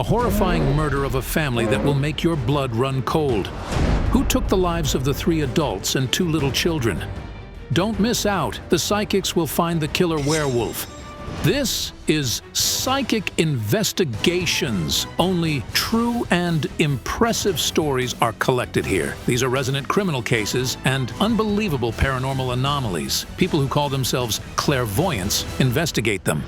a horrifying murder of a family that will make your blood run cold. Who took the lives of the 3 adults and 2 little children? Don't miss out. The psychics will find the killer werewolf. This is Psychic Investigations. Only true and impressive stories are collected here. These are resonant criminal cases and unbelievable paranormal anomalies. People who call themselves clairvoyants investigate them.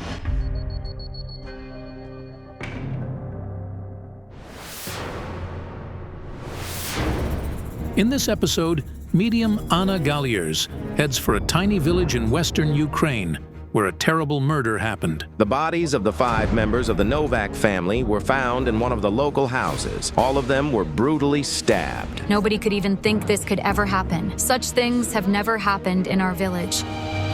In this episode, medium Anna Galliers heads for a tiny village in western Ukraine where a terrible murder happened. The bodies of the 5 members of the Novak family were found in one of the local houses. All of them were brutally stabbed. Nobody could even think this could ever happen. Such things have never happened in our village.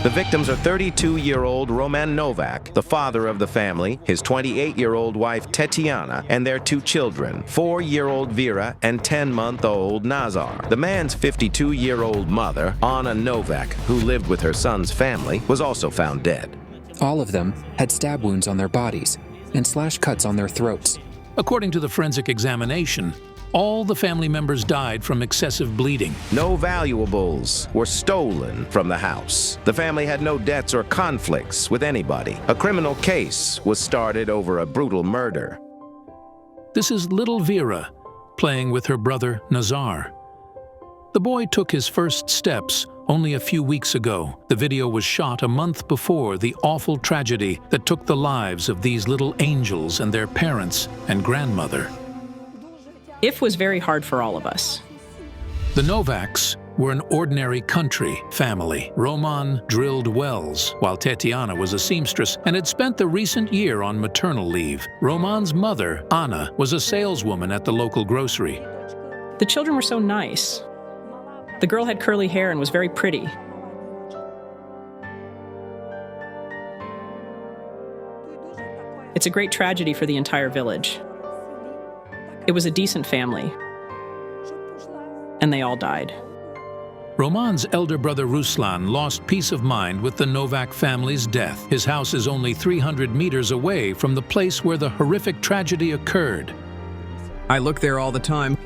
The victims are 32-year-old Roman Novak, the father of the family, his 28-year-old wife Tetiana, and their 2 children, 4-year-old Vera and 10-month-old Nazar. The man's 52-year-old mother, Anna Novak, who lived with her son's family, was also found dead. All of them had stab wounds on their bodies and slash cuts on their throats. According to the forensic examination, all the family members died from excessive bleeding. No valuables were stolen from the house. The family had no debts or conflicts with anybody. A criminal case was started over a brutal murder. This is little Vera playing with her brother Nazar. The boy took his first steps only a few weeks ago. The video was shot a month before the awful tragedy that took the lives of these little angels and their parents and grandmother. If was very hard for all of us. The Novaks were an ordinary country family. Roman drilled wells, while Tetiana was a seamstress and had spent the recent year on maternal leave. Roman's mother, Anna, was a saleswoman at the local grocery. The children were so nice. The girl had curly hair and was very pretty. It's a great tragedy for the entire village. It was a decent family, and they all died. Roman's elder brother Ruslan lost peace of mind with the Novak family's death. His house is only 300 meters away from the place where the horrific tragedy occurred. I look there all the time.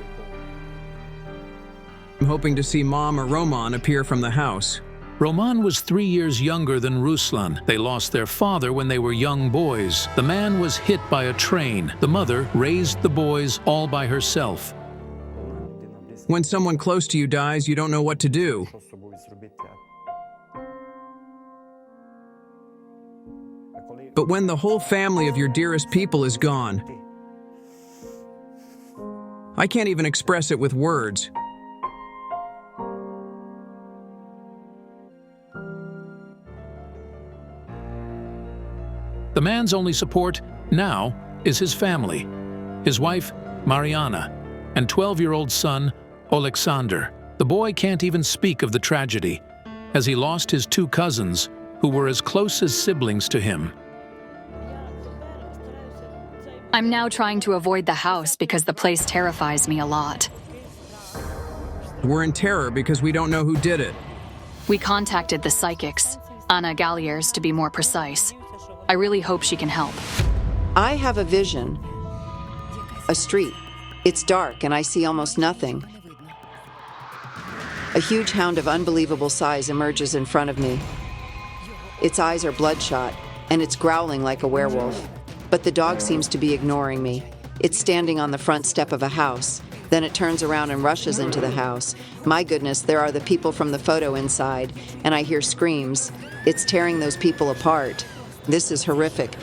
I'm hoping to see Mom or Roman appear from the house. Roman was 3 years younger than Ruslan. They lost their father when they were young boys. The man was hit by a train. The mother raised the boys all by herself. When someone close to you dies, you don't know what to do. But when the whole family of your dearest people is gone, I can't even express it with words. The man's only support now is his family, his wife, Mariana, and 12-year-old son, Alexander. The boy can't even speak of the tragedy, as he lost his 2 cousins, who were as close as siblings to him. I'm now trying to avoid the house because the place terrifies me a lot. We're in terror because we don't know who did it. We contacted the psychics, Anna Galliers to be more precise. I really hope she can help. I have a vision. A street. It's dark and I see almost nothing. A huge hound of unbelievable size emerges in front of me. Its eyes are bloodshot and it's growling like a werewolf. But the dog seems to be ignoring me. It's standing on the front step of a house. Then it turns around and rushes into the house. My goodness, there are the people from the photo inside, and I hear screams. It's tearing those people apart. This is horrific.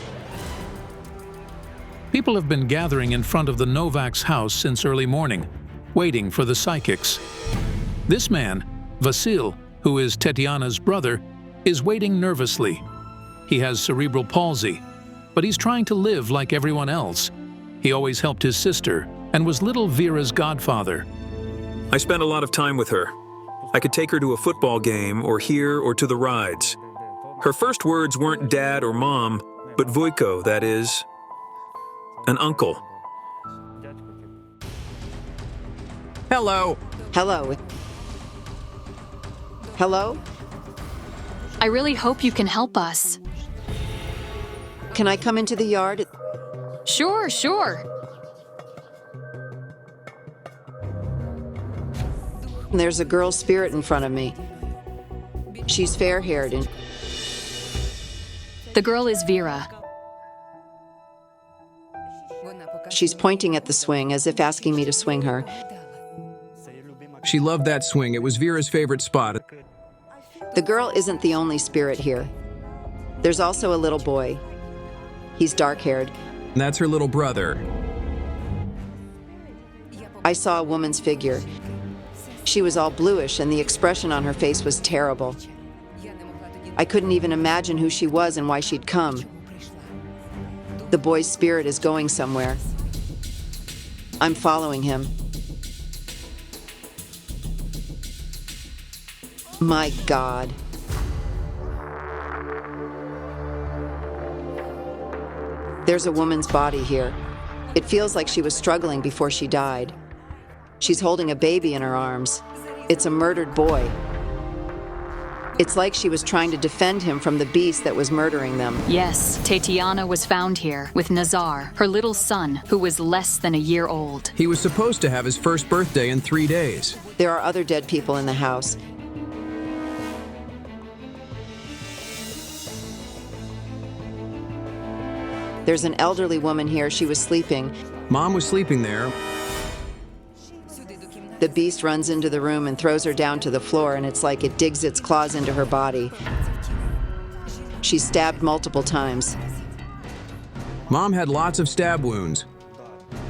People have been gathering in front of the Novaks' house since early morning, waiting for the psychics. This man, Vasil, who is Tetiana's brother, is waiting nervously. He has cerebral palsy, but he's trying to live like everyone else. He always helped his sister and was little Vera's godfather. I spent a lot of time with her. I could take her to a football game or here or to the rides. Her first words weren't dad or mom, but Vujko, that is, an uncle. Hello. Hello. Hello? I really hope you can help us. Can I come into the yard? Sure. There's a girl spirit in front of me. She's fair-haired and The girl is Vera. she's pointing at the swing as if asking me to swing her. She loved that swing. It was Vera's favorite spot. The girl isn't the only spirit here. There's also a little boy. He's dark-haired. And that's her little brother. I saw a woman's figure. She was all bluish and the expression on her face was terrible. I couldn't even imagine who she was and why she'd come. The boy's spirit is going somewhere. I'm following him. My God. There's a woman's body here. It feels like she was struggling before she died. She's holding a baby in her arms. It's a murdered boy. It's like she was trying to defend him from the beast that was murdering them. Yes, Tatiana was found here with Nazar, her little son, who was less than a year old. He was supposed to have his first birthday in 3 days. There are other dead people in the house. There's an elderly woman here. She was sleeping. Mom was sleeping there. The beast runs into the room and throws her down to the floor, and it's like it digs its claws into her body. She's stabbed multiple times. Mom had lots of stab wounds.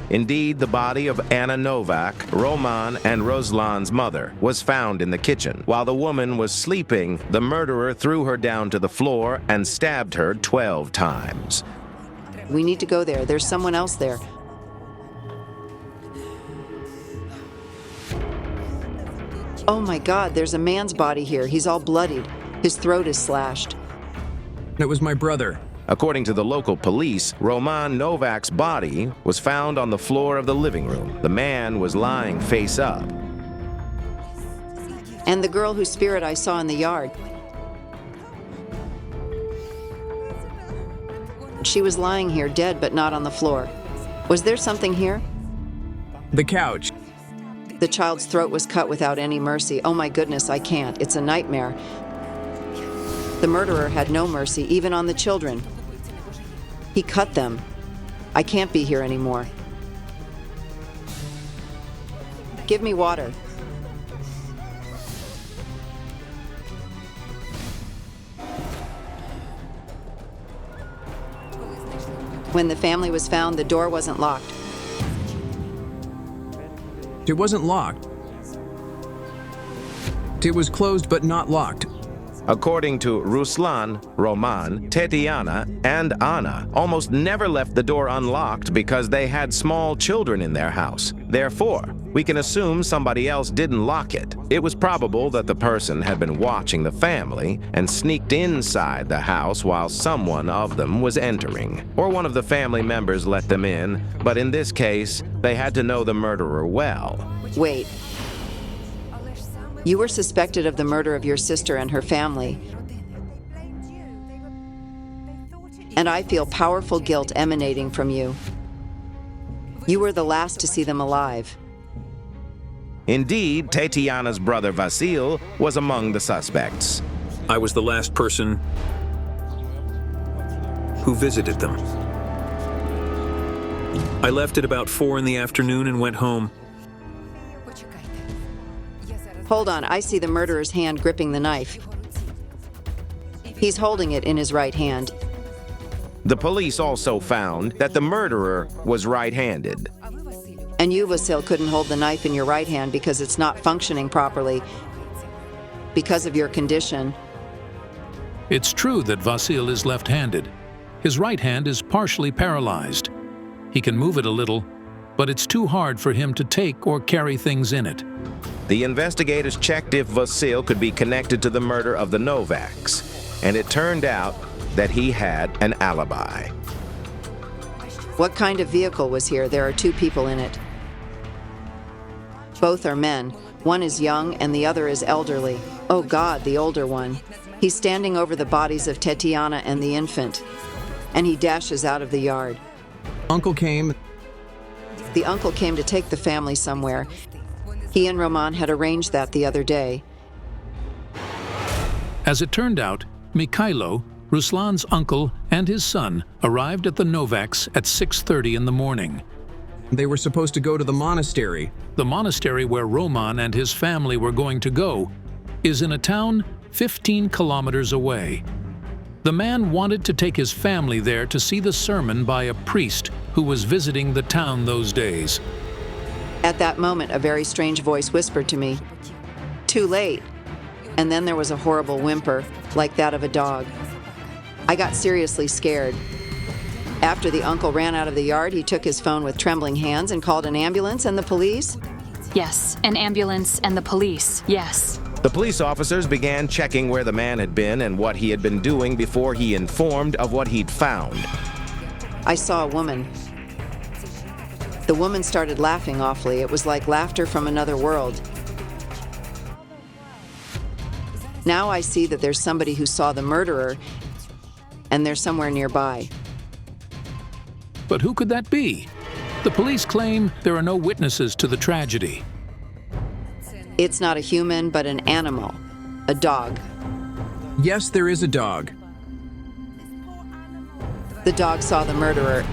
Indeed, the body of Anna Novak, Roman and Ruslan's mother, was found in the kitchen. While the woman was sleeping, the murderer threw her down to the floor and stabbed her 12 times. We need to go there. There's someone else there. Oh my God, there's a man's body here. He's all bloodied. His throat is slashed. It was my brother. According to the local police, Roman Novak's body was found on the floor of the living room. The man was lying face up. And the girl whose spirit I saw in the yard. She was lying here dead, but not on the floor. Was there something here? The couch. The child's throat was cut without any mercy. Oh my goodness, I can't. It's a nightmare. The murderer had no mercy, even on the children. He cut them. I can't be here anymore. Give me water. When the family was found, the door wasn't locked. It wasn't locked. It was closed but not locked. According to Ruslan, Roman, Tatiana, and Anna almost never left the door unlocked because they had small children in their house. Therefore, we can assume somebody else didn't lock it. It was probable that the person had been watching the family and sneaked inside the house while someone of them was entering. Or one of the family members let them in, but in this case, they had to know the murderer well. Wait. You were suspected of the murder of your sister and her family. And I feel powerful guilt emanating from you. You were the last to see them alive. Indeed, Tatiana's brother Vasil was among the suspects. I was the last person who visited them. I left at about 4 in the afternoon and went home. Hold on, I see the murderer's hand gripping the knife. He's holding it in his right hand. The police also found that the murderer was right-handed. And you, Vasil, couldn't hold the knife in your right hand because it's not functioning properly because of your condition. It's true that Vasil is left-handed. His right hand is partially paralyzed. He can move it a little, but it's too hard for him to take or carry things in it. The investigators checked if Vasil could be connected to the murder of the Novaks, and it turned out that he had an alibi. What kind of vehicle was here? There are 2 people in it. Both are men. One is young and the other is elderly. Oh God, the older one. He's standing over the bodies of Tatiana and the infant, and he dashes out of the yard. Uncle came. The uncle came to take the family somewhere, He and Roman had arranged that the other day. As it turned out, Mikhailo, Ruslan's uncle, and his son arrived at the Novaks at 6:30 in the morning. They were supposed to go to the monastery. The monastery where Roman and his family were going to go is in a town 15 kilometers away. The man wanted to take his family there to see the sermon by a priest who was visiting the town those days. At that moment, a very strange voice whispered to me, "Too late." And then there was a horrible whimper, like that of a dog. I got seriously scared. After the uncle ran out of the yard, he took his phone with trembling hands and called an ambulance and the police. Yes, an ambulance and the police, yes. The police officers began checking where the man had been and what he had been doing before he informed of what he'd found. I saw a woman. The woman started laughing awfully. It was like laughter from another world. Now I see that there's somebody who saw the murderer, and they're somewhere nearby. But who could that be? The police claim there are no witnesses to the tragedy. It's not a human, but an animal. A dog. Yes, there is a dog. The dog saw the murderer.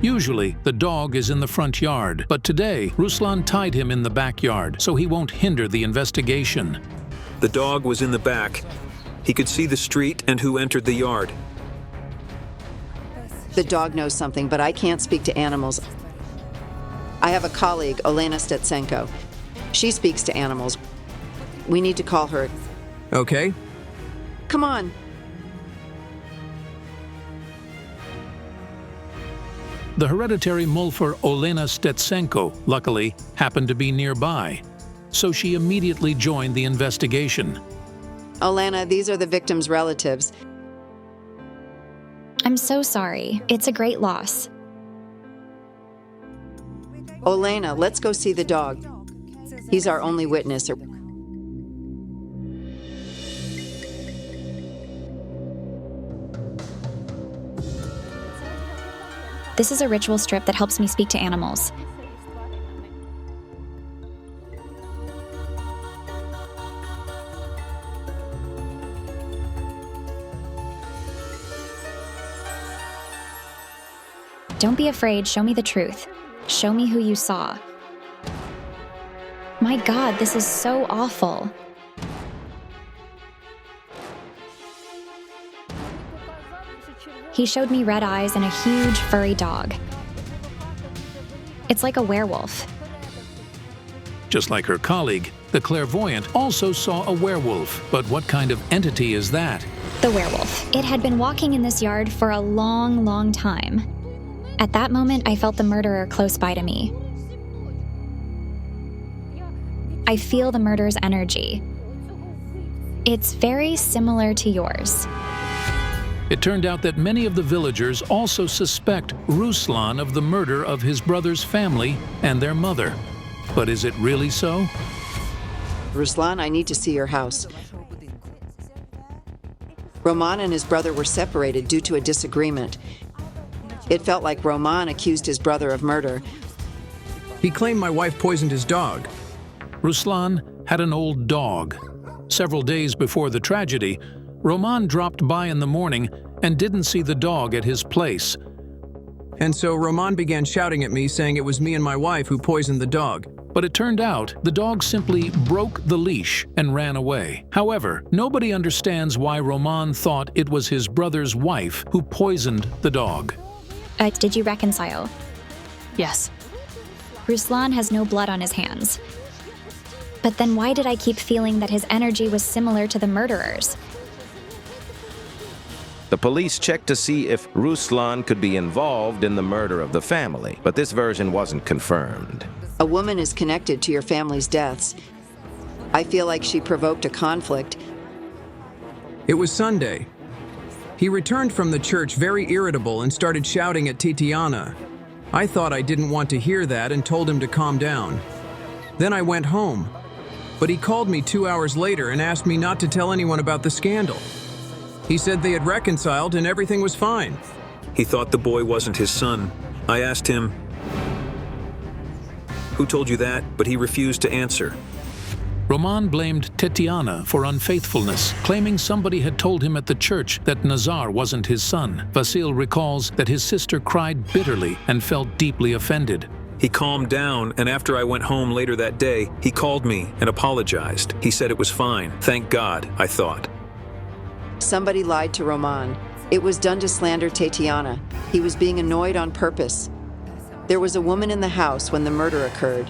Usually, the dog is in the front yard, but today, Ruslan tied him in the backyard so he won't hinder the investigation. The dog was in the back. He could see the street and who entered the yard. The dog knows something, but I can't speak to animals. I have a colleague, Olena Stetsenko. She speaks to animals. We need to call her. Okay. Come on. The hereditary Mulfer Olena Stetsenko, luckily, happened to be nearby, so she immediately joined the investigation. Olena, these are the victim's relatives. I'm so sorry. It's a great loss. Olena, let's go see the dog. He's our only witness. This is a ritual strip that helps me speak to animals. Don't be afraid, show me the truth. Show me who you saw. My God, this is so awful. He showed me red eyes and a huge furry dog. It's like a werewolf. Just like her colleague, the clairvoyant also saw a werewolf, but what kind of entity is that? The werewolf. It had been walking in this yard for a long, long time. At that moment, I felt the murderer close by to me. I feel the murderer's energy. It's very similar to yours. It turned out that many of the villagers also suspect Ruslan of the murder of his brother's family and their mother. But is it really so? Ruslan, I need to see your house. Roman and his brother were separated due to a disagreement. It felt like Roman accused his brother of murder. He claimed my wife poisoned his dog. Ruslan had an old dog. Several days before the tragedy, Roman dropped by in the morning and didn't see the dog at his place. And so Roman began shouting at me, saying it was me and my wife who poisoned the dog. But it turned out the dog simply broke the leash and ran away. However, nobody understands why Roman thought it was his brother's wife who poisoned the dog. Did you reconcile? Yes. Ruslan has no blood on his hands. But then why did I keep feeling that his energy was similar to the murderer's? The police checked to see if Ruslan could be involved in the murder of the family, but this version wasn't confirmed. A woman is connected to your family's deaths. I feel like she provoked a conflict. It was Sunday. He returned from the church very irritable and started shouting at Titiana. I thought I didn't want to hear that and told him to calm down. Then I went home. But he called me 2 hours later and asked me not to tell anyone about the scandal. He said they had reconciled and everything was fine. He thought the boy wasn't his son. I asked him, Who told you that? But he refused to answer. Roman blamed Tetiana for unfaithfulness, claiming somebody had told him at the church that Nazar wasn't his son. Vasil recalls that his sister cried bitterly and felt deeply offended. He calmed down, and after I went home later that day, he called me and apologized. He said it was fine. Thank God, I thought. Somebody lied to Roman. It was done to slander Tetiana. He was being annoyed on purpose. There was a woman in the house when the murder occurred.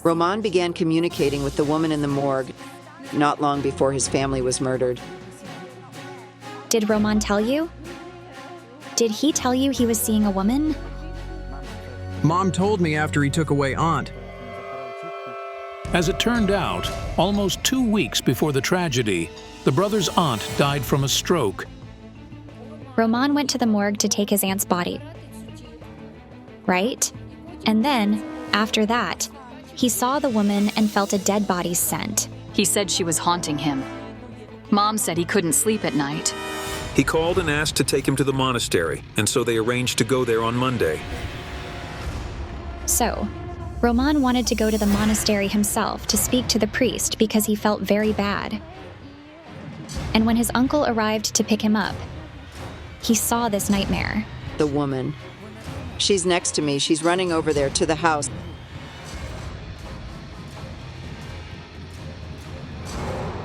Roman began communicating with the woman in the morgue not long before his family was murdered. Did Roman tell you? Did he tell you he was seeing a woman? Mom told me after he took away Aunt. As it turned out, almost 2 weeks before the tragedy, the brother's aunt died from a stroke. Roman went to the morgue to take his aunt's body. Right? And then, after that, he saw the woman and felt a dead body's scent. He said she was haunting him. Mom said he couldn't sleep at night. He called and asked to take him to the monastery, and so they arranged to go there on Monday. So, Roman wanted to go to the monastery himself to speak to the priest because he felt very bad. And when his uncle arrived to pick him up, he saw this nightmare. The woman. She's next to me. She's running over there to the house.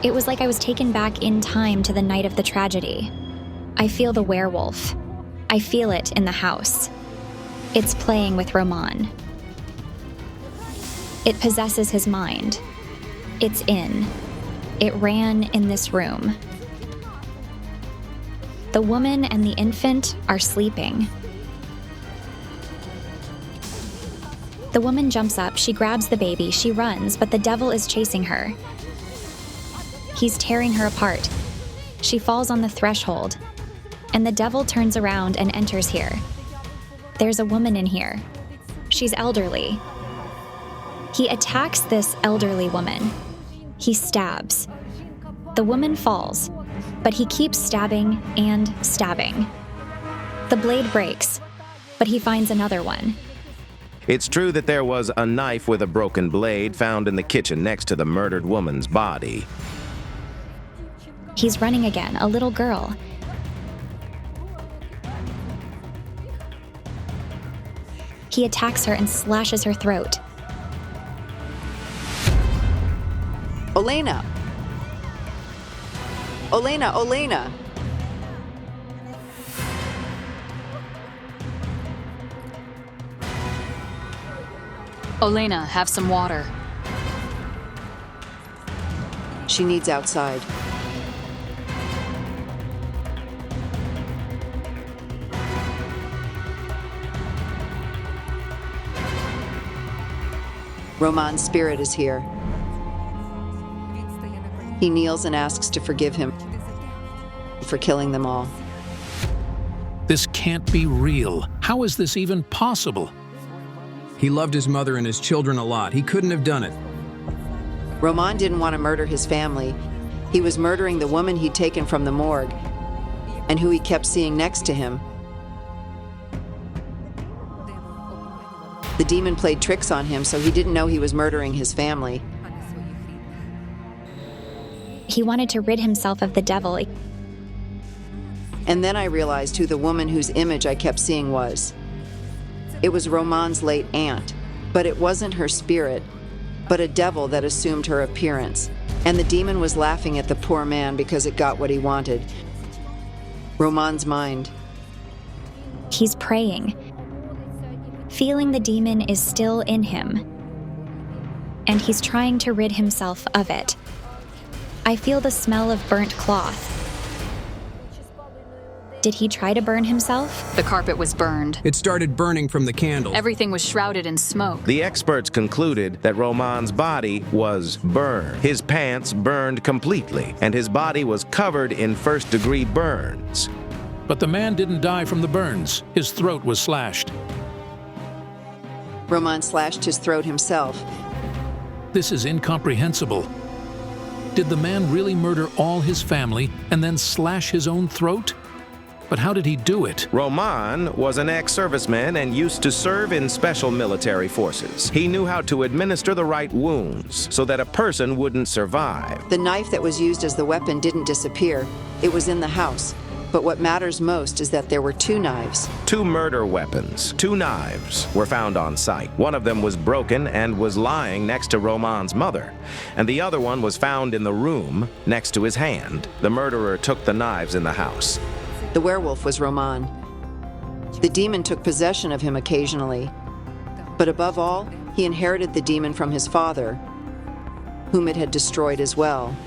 It was like I was taken back in time to the night of the tragedy. I feel the werewolf. I feel it in the house. It's playing with Roman. It possesses his mind. It's in. It ran in this room. The woman and the infant are sleeping. The woman jumps up, she grabs the baby, she runs, but the devil is chasing her. He's tearing her apart. She falls on the threshold, and the devil turns around and enters here. There's a woman in here. She's elderly. He attacks this elderly woman. He stabs. The woman falls, but he keeps stabbing and stabbing. The blade breaks, but he finds another one. It's true that there was a knife with a broken blade found in the kitchen next to the murdered woman's body. He's running again, a little girl. He attacks her and slashes her throat. Olena! Olena, Olena! Olena, have some water. She needs outside. Roman's spirit is here. He kneels and asks to forgive him for killing them all. This can't be real. How is this even possible? He loved his mother and his children a lot. He couldn't have done it. Roman didn't want to murder his family. He was murdering the woman he'd taken from the morgue and who he kept seeing next to him. The demon played tricks on him, so he didn't know he was murdering his family. He wanted to rid himself of the devil. And then I realized who the woman whose image I kept seeing was. It was Roman's late aunt, but it wasn't her spirit, but a devil that assumed her appearance. And the demon was laughing at the poor man because it got what he wanted. Roman's mind. He's praying, feeling the demon is still in him, and he's trying to rid himself of it. I feel the smell of burnt cloth. Did he try to burn himself? The carpet was burned. It started burning from the candle. Everything was shrouded in smoke. The experts concluded that Roman's body was burned. His pants burned completely, and his body was covered in first-degree burns. But the man didn't die from the burns. His throat was slashed. Roman slashed his throat himself. This is incomprehensible. Did the man really murder all his family and then slash his own throat? But how did he do it? Roman was an ex-serviceman and used to serve in special military forces. He knew how to administer the right wounds so that a person wouldn't survive. The knife that was used as the weapon didn't disappear. It was in the house. But what matters most is that there were 2 knives. 2 murder weapons, 2 knives, were found on site. One of them was broken and was lying next to Roman's mother, and the other one was found in the room next to his hand. The murderer took the knives in the house. The werewolf was Roman. The demon took possession of him occasionally, but above all, he inherited the demon from his father, whom it had destroyed as well.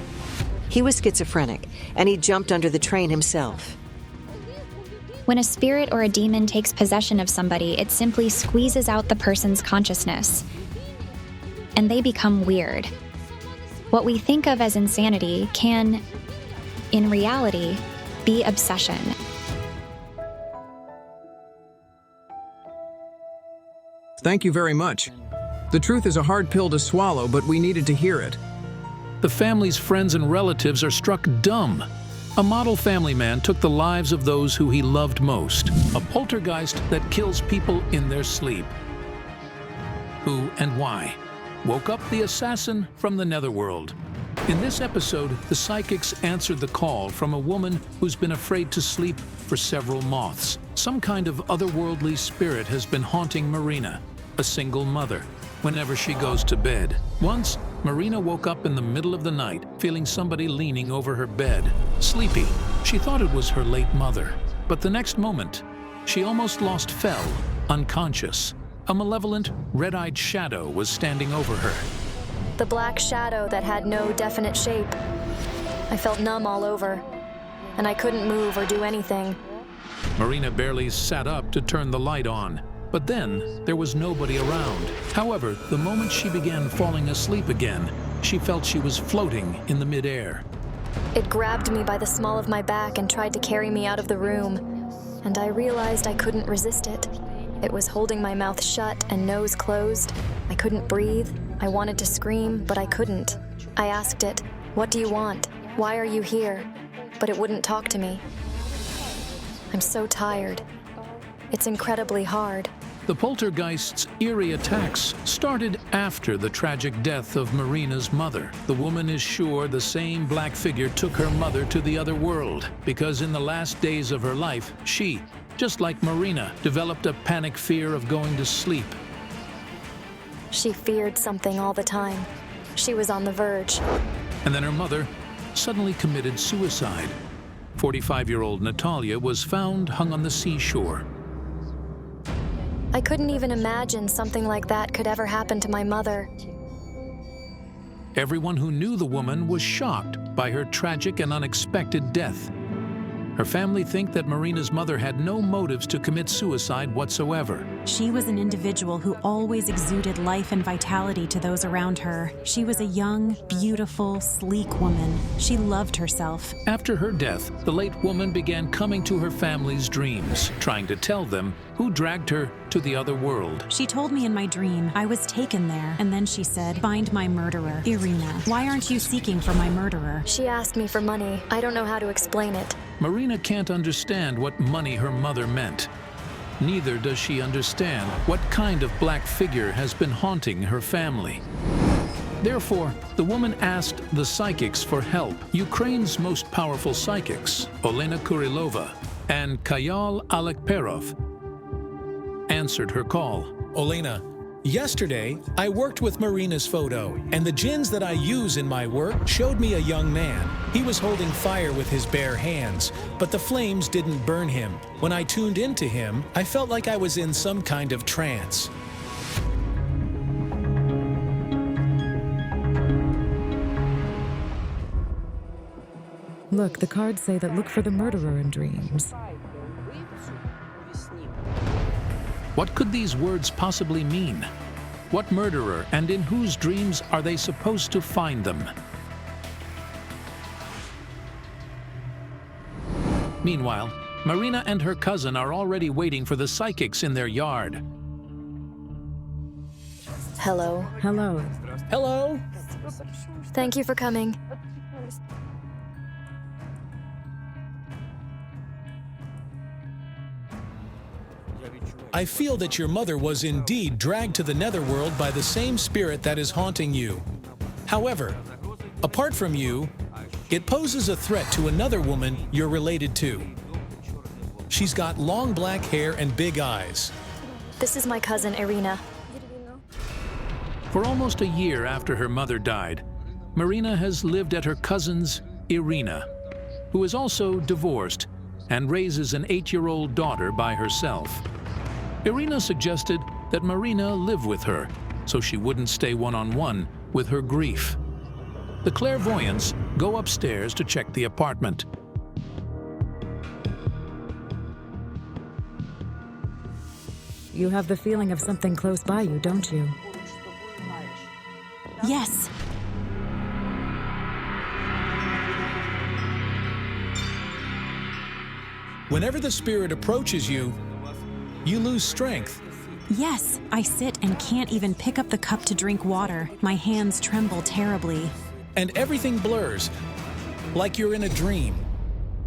He was schizophrenic, and he jumped under the train himself. When a spirit or a demon takes possession of somebody, it simply squeezes out the person's consciousness, and they become weird. What we think of as insanity can, in reality, be obsession. Thank you very much. The truth is a hard pill to swallow, but we needed to hear it. The family's friends and relatives are struck dumb. A model family man took the lives of those who he loved most. A poltergeist that kills people in their sleep. Who and why? Woke up the assassin from the netherworld. In this episode, the psychics answered the call from a woman who's been afraid to sleep for several months. Some kind of otherworldly spirit has been haunting Marina, a single mother, whenever she goes to bed. Once, Marina woke up in the middle of the night, feeling somebody leaning over her bed. Sleepy, she thought it was her late mother. But the next moment, she almost fell, unconscious. A malevolent, red-eyed shadow was standing over her. The black shadow that had no definite shape. I felt numb all over, and I couldn't move or do anything. Marina barely sat up to turn the light on, but then there was nobody around. However, the moment she began falling asleep again, she felt she was floating in the midair. It grabbed me by the small of my back and tried to carry me out of the room, and I realized I couldn't resist it. It was holding my mouth shut and nose closed. I couldn't breathe. I wanted to scream, but I couldn't. I asked it, "What do you want? Why are you here?" But it wouldn't talk to me. I'm so tired. It's incredibly hard. The poltergeist's eerie attacks started after the tragic death of Marina's mother. The woman is sure the same black figure took her mother to the other world, because in the last days of her life, she, just like Marina, developed a panic fear of going to sleep. She feared something all the time. She was on the verge. And then her mother suddenly committed suicide. 45-year-old Natalia was found hung on the seashore. I couldn't even imagine something like that could ever happen to my mother. Everyone who knew the woman was shocked by her tragic and unexpected death. Her family think that Marina's mother had no motives to commit suicide whatsoever. She was an individual who always exuded life and vitality to those around her. She was a young, beautiful, sleek woman. She loved herself. After her death, the late woman began coming to her family's dreams, trying to tell them who dragged her to the other world. She told me in my dream I was taken there, and then she said, "Find my murderer, Irina. Why aren't you seeking for my murderer?" She asked me for money. I don't know how to explain it. Marina can't understand what money her mother meant. Neither does she understand what kind of black figure has been haunting her family. Therefore, the woman asked the psychics for help. Ukraine's most powerful psychics, Olena Kurilova and Kayal Alekperov, answered her call. Olena, yesterday I worked with Marina's photo, and the jinns that I use in my work showed me a young man. He was holding fire with his bare hands, but the flames didn't burn him. When I tuned into him, I felt like I was in some kind of trance. Look, the cards say that look for the murderer in dreams. What could these words possibly mean? What murderer and in whose dreams are they supposed to find them? Meanwhile, Marina and her cousin are already waiting for the psychics in their yard. Hello. Hello. Hello. Thank you for coming. I feel that your mother was indeed dragged to the netherworld by the same spirit that is haunting you. However, apart from you, it poses a threat to another woman you're related to. She's got long black hair and big eyes. This is my cousin, Irina. For almost a year after her mother died, Marina has lived at her cousin's, Irina, who is also divorced and raises an 8-year-old daughter by herself. Irina suggested that Marina live with her so she wouldn't stay one-on-one with her grief. The clairvoyants go upstairs to check the apartment. You have the feeling of something close by you, don't you? Yes. Whenever the spirit approaches you, you lose strength. Yes, I sit and can't even pick up the cup to drink water. My hands tremble terribly. And everything blurs, like you're in a dream.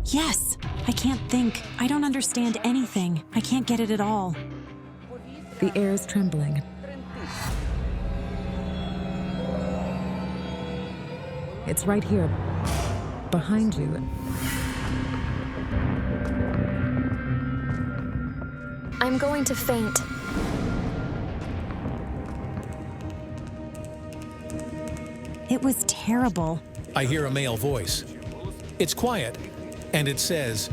Yes, I can't think. I don't understand anything. I can't get it at all. The air is trembling. It's right here, behind you. I'm going to faint. It was terrible. I hear a male voice. It's quiet, and it says,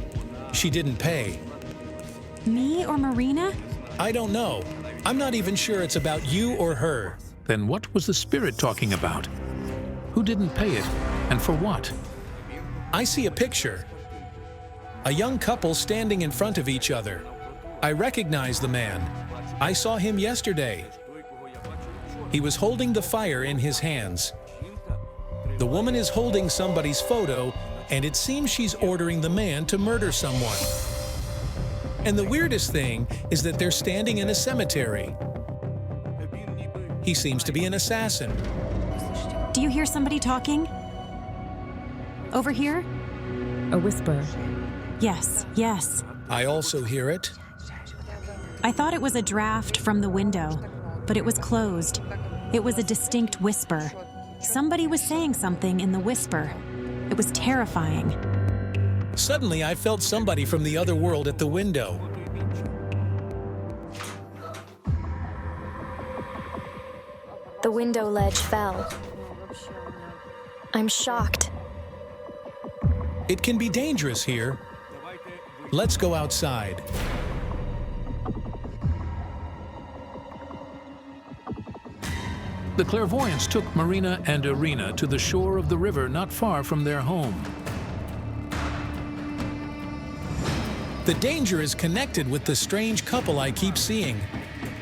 "She didn't pay." Me or Marina? I don't know. I'm not even sure it's about you or her. Then what was the spirit talking about? Who didn't pay it, and for what? I see a picture. A young couple standing in front of each other. I recognize the man. I saw him yesterday. He was holding the fire in his hands. The woman is holding somebody's photo, and it seems she's ordering the man to murder someone. And the weirdest thing is that they're standing in a cemetery. He seems to be an assassin. Do you hear somebody talking? Over here? A whisper. Yes, yes. I also hear it. I thought it was a draft from the window, but it was closed. It was a distinct whisper. Somebody was saying something in the whisper. It was terrifying. Suddenly, I felt somebody from the other world at the window. The window ledge fell. I'm shocked. It can be dangerous here. Let's go outside. The clairvoyants took Marina and Irina to the shore of the river not far from their home. The danger is connected with the strange couple I keep seeing.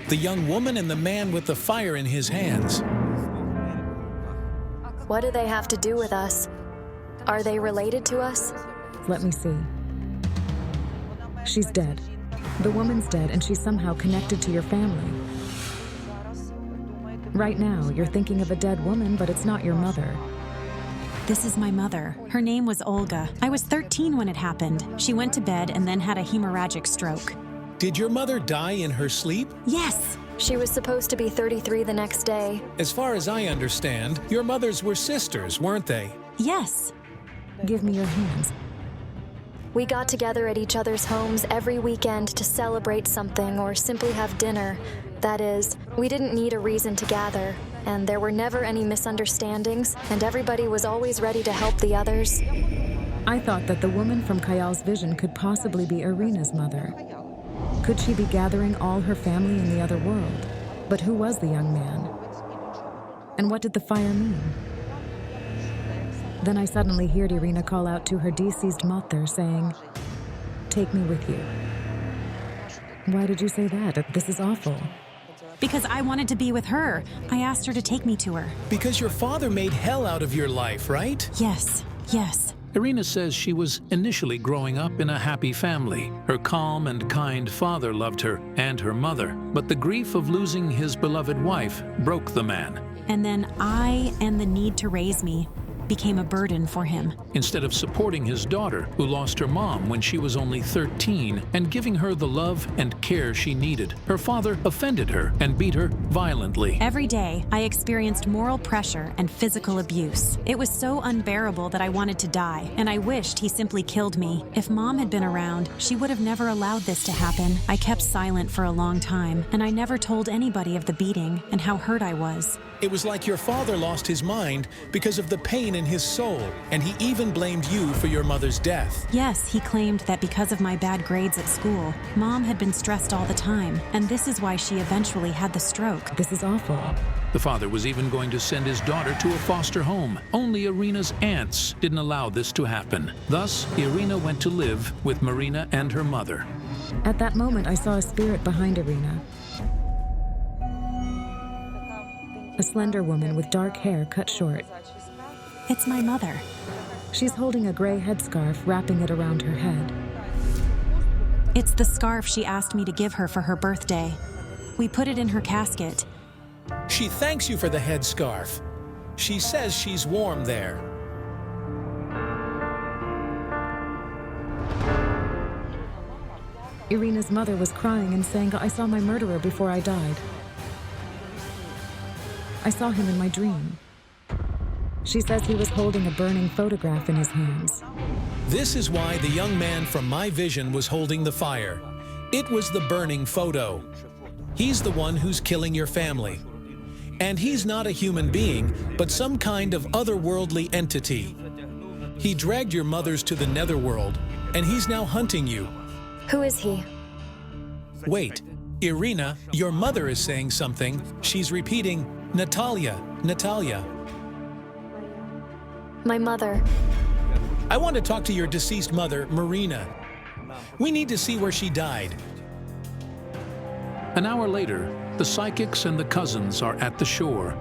The young woman and the man with the fire in his hands. What do they have to do with us? Are they related to us? Let me see. She's dead. The woman's dead, and she's somehow connected to your family. Right now, you're thinking of a dead woman, but it's not your mother. This is my mother. Her name was Olga. I was 13 when it happened. She went to bed and then had a hemorrhagic stroke. Did your mother die in her sleep? Yes. She was supposed to be 33 the next day. As far as I understand, your mothers were sisters, weren't they? Yes. Give me your hands. We got together at each other's homes every weekend to celebrate something or simply have dinner. That is, we didn't need a reason to gather, and there were never any misunderstandings, and everybody was always ready to help the others. I thought that the woman from Kayal's vision could possibly be Irina's mother. Could she be gathering all her family in the other world? But who was the young man? And what did the fire mean? Then I suddenly heard Irina call out to her deceased mother, saying, "Take me with you." Why did you say that? This is awful. Because I wanted to be with her. I asked her to take me to her. Because your father made hell out of your life, right? Yes, yes. Irina says she was initially growing up in a happy family. Her calm and kind father loved her and her mother, but the grief of losing his beloved wife broke the man. And then I and the need to raise me. became a burden for him. Instead of supporting his daughter, who lost her mom when she was only 13, and giving her the love and care she needed, her father offended her and beat her violently. Every day, I experienced moral pressure and physical abuse. It was so unbearable that I wanted to die, and I wished he simply killed me. If Mom had been around, she would have never allowed this to happen. I kept silent for a long time, and I never told anybody of the beating and how hurt I was. It was like your father lost his mind because of the pain in his soul, and he even blamed you for your mother's death. Yes, he claimed that because of my bad grades at school, Mom had been stressed all the time, and this is why she eventually had the stroke. This is awful. The father was even going to send his daughter to a foster home. Only Irina's aunts didn't allow this to happen. Thus, Irina went to live with Marina and her mother. At that moment, I saw a spirit behind Irina. A slender woman with dark hair cut short. It's my mother. She's holding a gray headscarf, wrapping it around her head. It's the scarf she asked me to give her for her birthday. We put it in her casket. She thanks you for the headscarf. She says she's warm there. Irina's mother was crying and saying, "I saw my murderer before I died. I saw him in my dream." She says he was holding a burning photograph in his hands. This is why the young man from my vision was holding the fire. It was the burning photo. He's the one who's killing your family. And he's not a human being, but some kind of otherworldly entity. He dragged your mothers to the netherworld, and he's now hunting you. Who is he? Wait, Irina, your mother is saying something. She's repeating, "Natalia, Natalia." My mother. I want to talk to your deceased mother, Marina. We need to see where she died. An hour later, the psychics and the cousins are at the shore,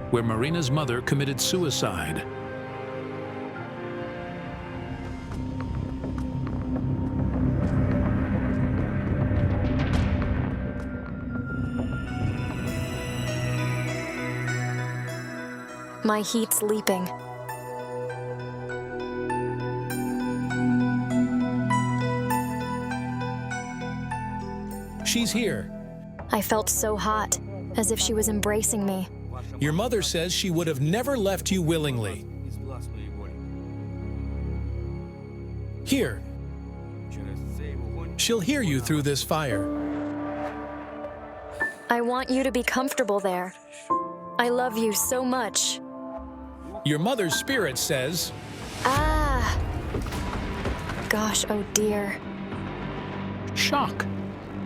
where Marina's mother committed suicide. My heat's leaping. She's here. I felt so hot, as if she was embracing me. Your mother says she would have never left you willingly. Here. She'll hear you through this fire. I want you to be comfortable there. I love you so much. Your mother's spirit says, Ah! Gosh, oh dear. Shock!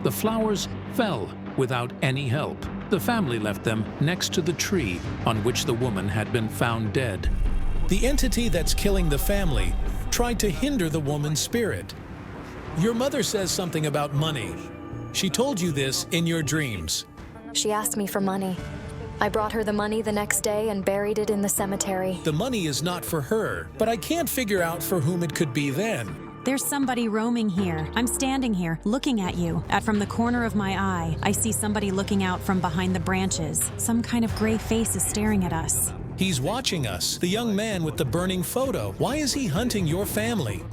The flowers fell without any help. The family left them next to the tree on which the woman had been found dead. the entity that's killing the family tried to hinder the woman's spirit. Your mother says something about money. She told you this in your dreams. She asked me for money. I brought her the money the next day and buried it in the cemetery. The money is not for her, but I can't figure out for whom it could be then. There's somebody roaming here. I'm standing here, looking at you. From the corner of my eye, I see somebody looking out from behind the branches. Some kind of gray face is staring at us. He's watching us, the young man with the burning photo. Why is he hunting your family?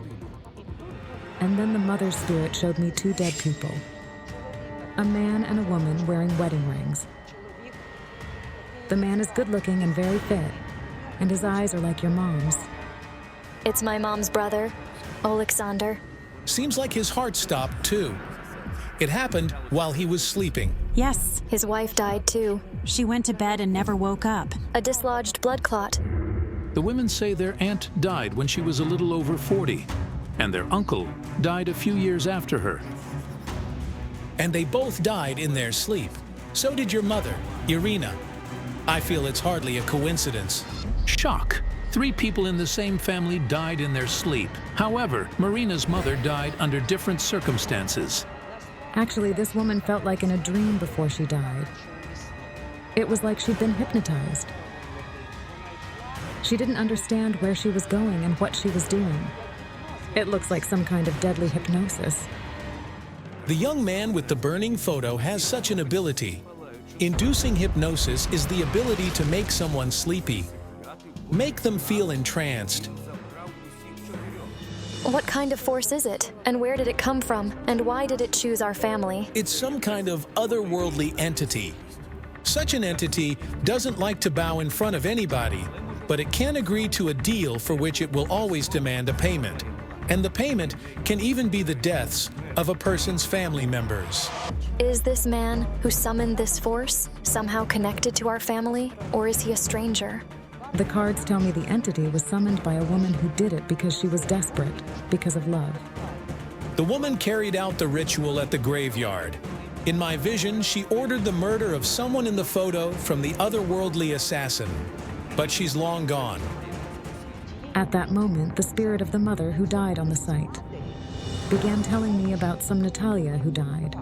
And then the mother's spirit showed me two dead people. A man and a woman wearing wedding rings. The man is good-looking and very fit, and his eyes are like your mom's. It's my mom's brother, Alexander. Seems like his heart stopped, too. It happened while he was sleeping. Yes. His wife died, too. She went to bed and never woke up. A dislodged blood clot. The women say their aunt died when she was a little over 40, and their uncle died a few years after her. And they both died in their sleep. So did your mother, Irina. I feel it's hardly a coincidence. Shock! 3 people in the same family died in their sleep. However, Marina's mother died under different circumstances. Actually, this woman felt like in a dream before she died. It was like she'd been hypnotized. She didn't understand where she was going and what she was doing. It looks like some kind of deadly hypnosis. The young man with the burning photo has such an ability. Inducing hypnosis is the ability to make someone sleepy. Make them feel entranced. What kind of force is it? And where did it come from? And why did it choose our family? It's some kind of otherworldly entity. Such an entity doesn't like to bow in front of anybody, but it can agree to a deal for which it will always demand a payment. And the payment can even be the deaths of a person's family members. Is this man who summoned this force somehow connected to our family, or is he a stranger? The cards tell me the entity was summoned by a woman who did it because she was desperate, because of love. The woman carried out the ritual at the graveyard. In my vision, she ordered the murder of someone in the photo from the otherworldly assassin. But she's long gone. At that moment, the spirit of the mother who died on the site began telling me about some Natalia who died.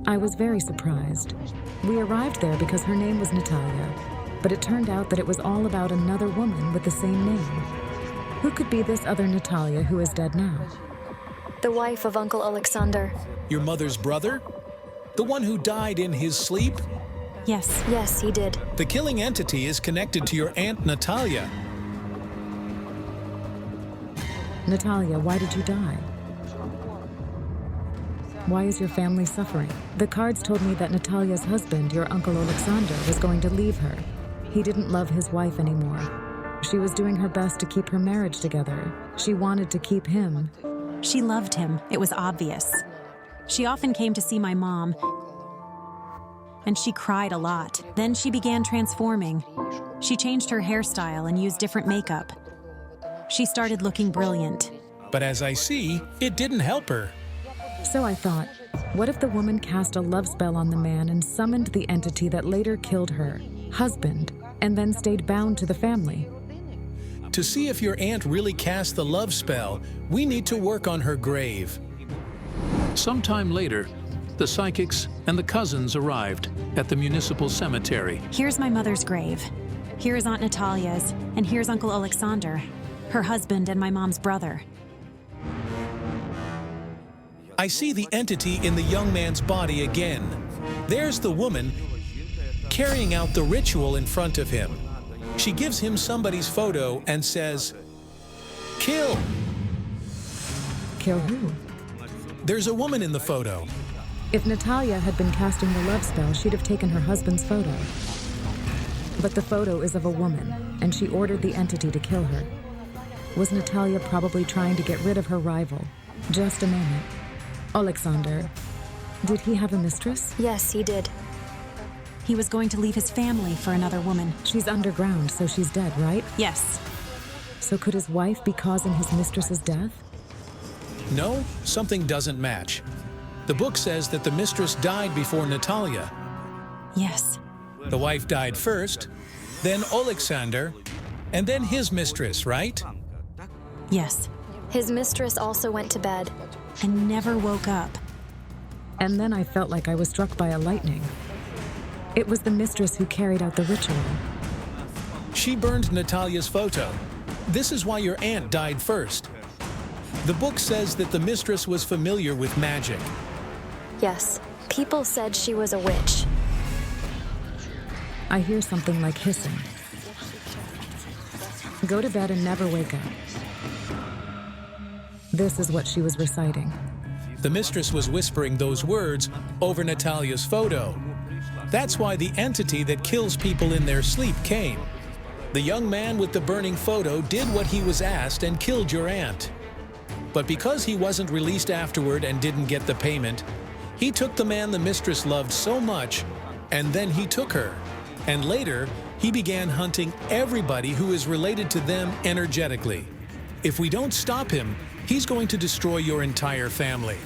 I was very surprised. We arrived there because her name was Natalia, but it turned out that it was all about another woman with the same name. Who could be this other Natalia who is dead now? The wife of Uncle Alexander. Your mother's brother? The one who died in his sleep? Yes. Yes, he did. The killing entity is connected to your Aunt Natalia. Natalia, why did you die? Why is your family suffering? The cards told me that Natalia's husband, your Uncle Alexander, was going to leave her. He didn't love his wife anymore. She was doing her best to keep her marriage together. She wanted to keep him. She loved him. It was obvious. She often came to see my mom, and she cried a lot. Then she began transforming. She changed her hairstyle and used different makeup. She started looking brilliant. But as I see, it didn't help her. So I thought, what if the woman cast a love spell on the man and summoned the entity that later killed her husband, and then stayed bound to the family? To see if your aunt really cast the love spell, we need to work on her grave. Sometime later, the psychics and the cousins arrived at the municipal cemetery. Here's my mother's grave. Here is Aunt Natalia's, and here's Uncle Alexander, her husband and my mom's brother. I see the entity in the young man's body again. There's the woman carrying out the ritual in front of him. She gives him somebody's photo and says, "Kill." Kill who? There's a woman in the photo. If Natalia had been casting the love spell, she'd have taken her husband's photo. But the photo is of a woman, and she ordered the entity to kill her. Was Natalia probably trying to get rid of her rival? Just a moment. Alexander, did he have a mistress? Yes, he did. He was going to leave his family for another woman. She's underground, so she's dead, right? Yes. So could his wife be causing his mistress's death? No, something doesn't match. The book says that the mistress died before Natalia. Yes. The wife died first, then Alexander, and then his mistress, right? Yes. His mistress also went to bed. And never woke up. And then I felt like I was struck by a lightning. It was the mistress who carried out the ritual. She burned Natalia's photo. This is why your aunt died first. The book says that the mistress was familiar with magic. Yes. People said she was a witch. I hear something like hissing. Go to bed and never wake up. This is what she was reciting. The mistress was whispering those words over Natalia's photo. That's why the entity that kills people in their sleep came. The young man with the burning photo did what he was asked and killed your aunt. But because he wasn't released afterward and didn't get the payment, he took the man the mistress loved so much, and then he took her. And later, he began hunting everybody who is related to them energetically. If we don't stop him, he's going to destroy your entire family.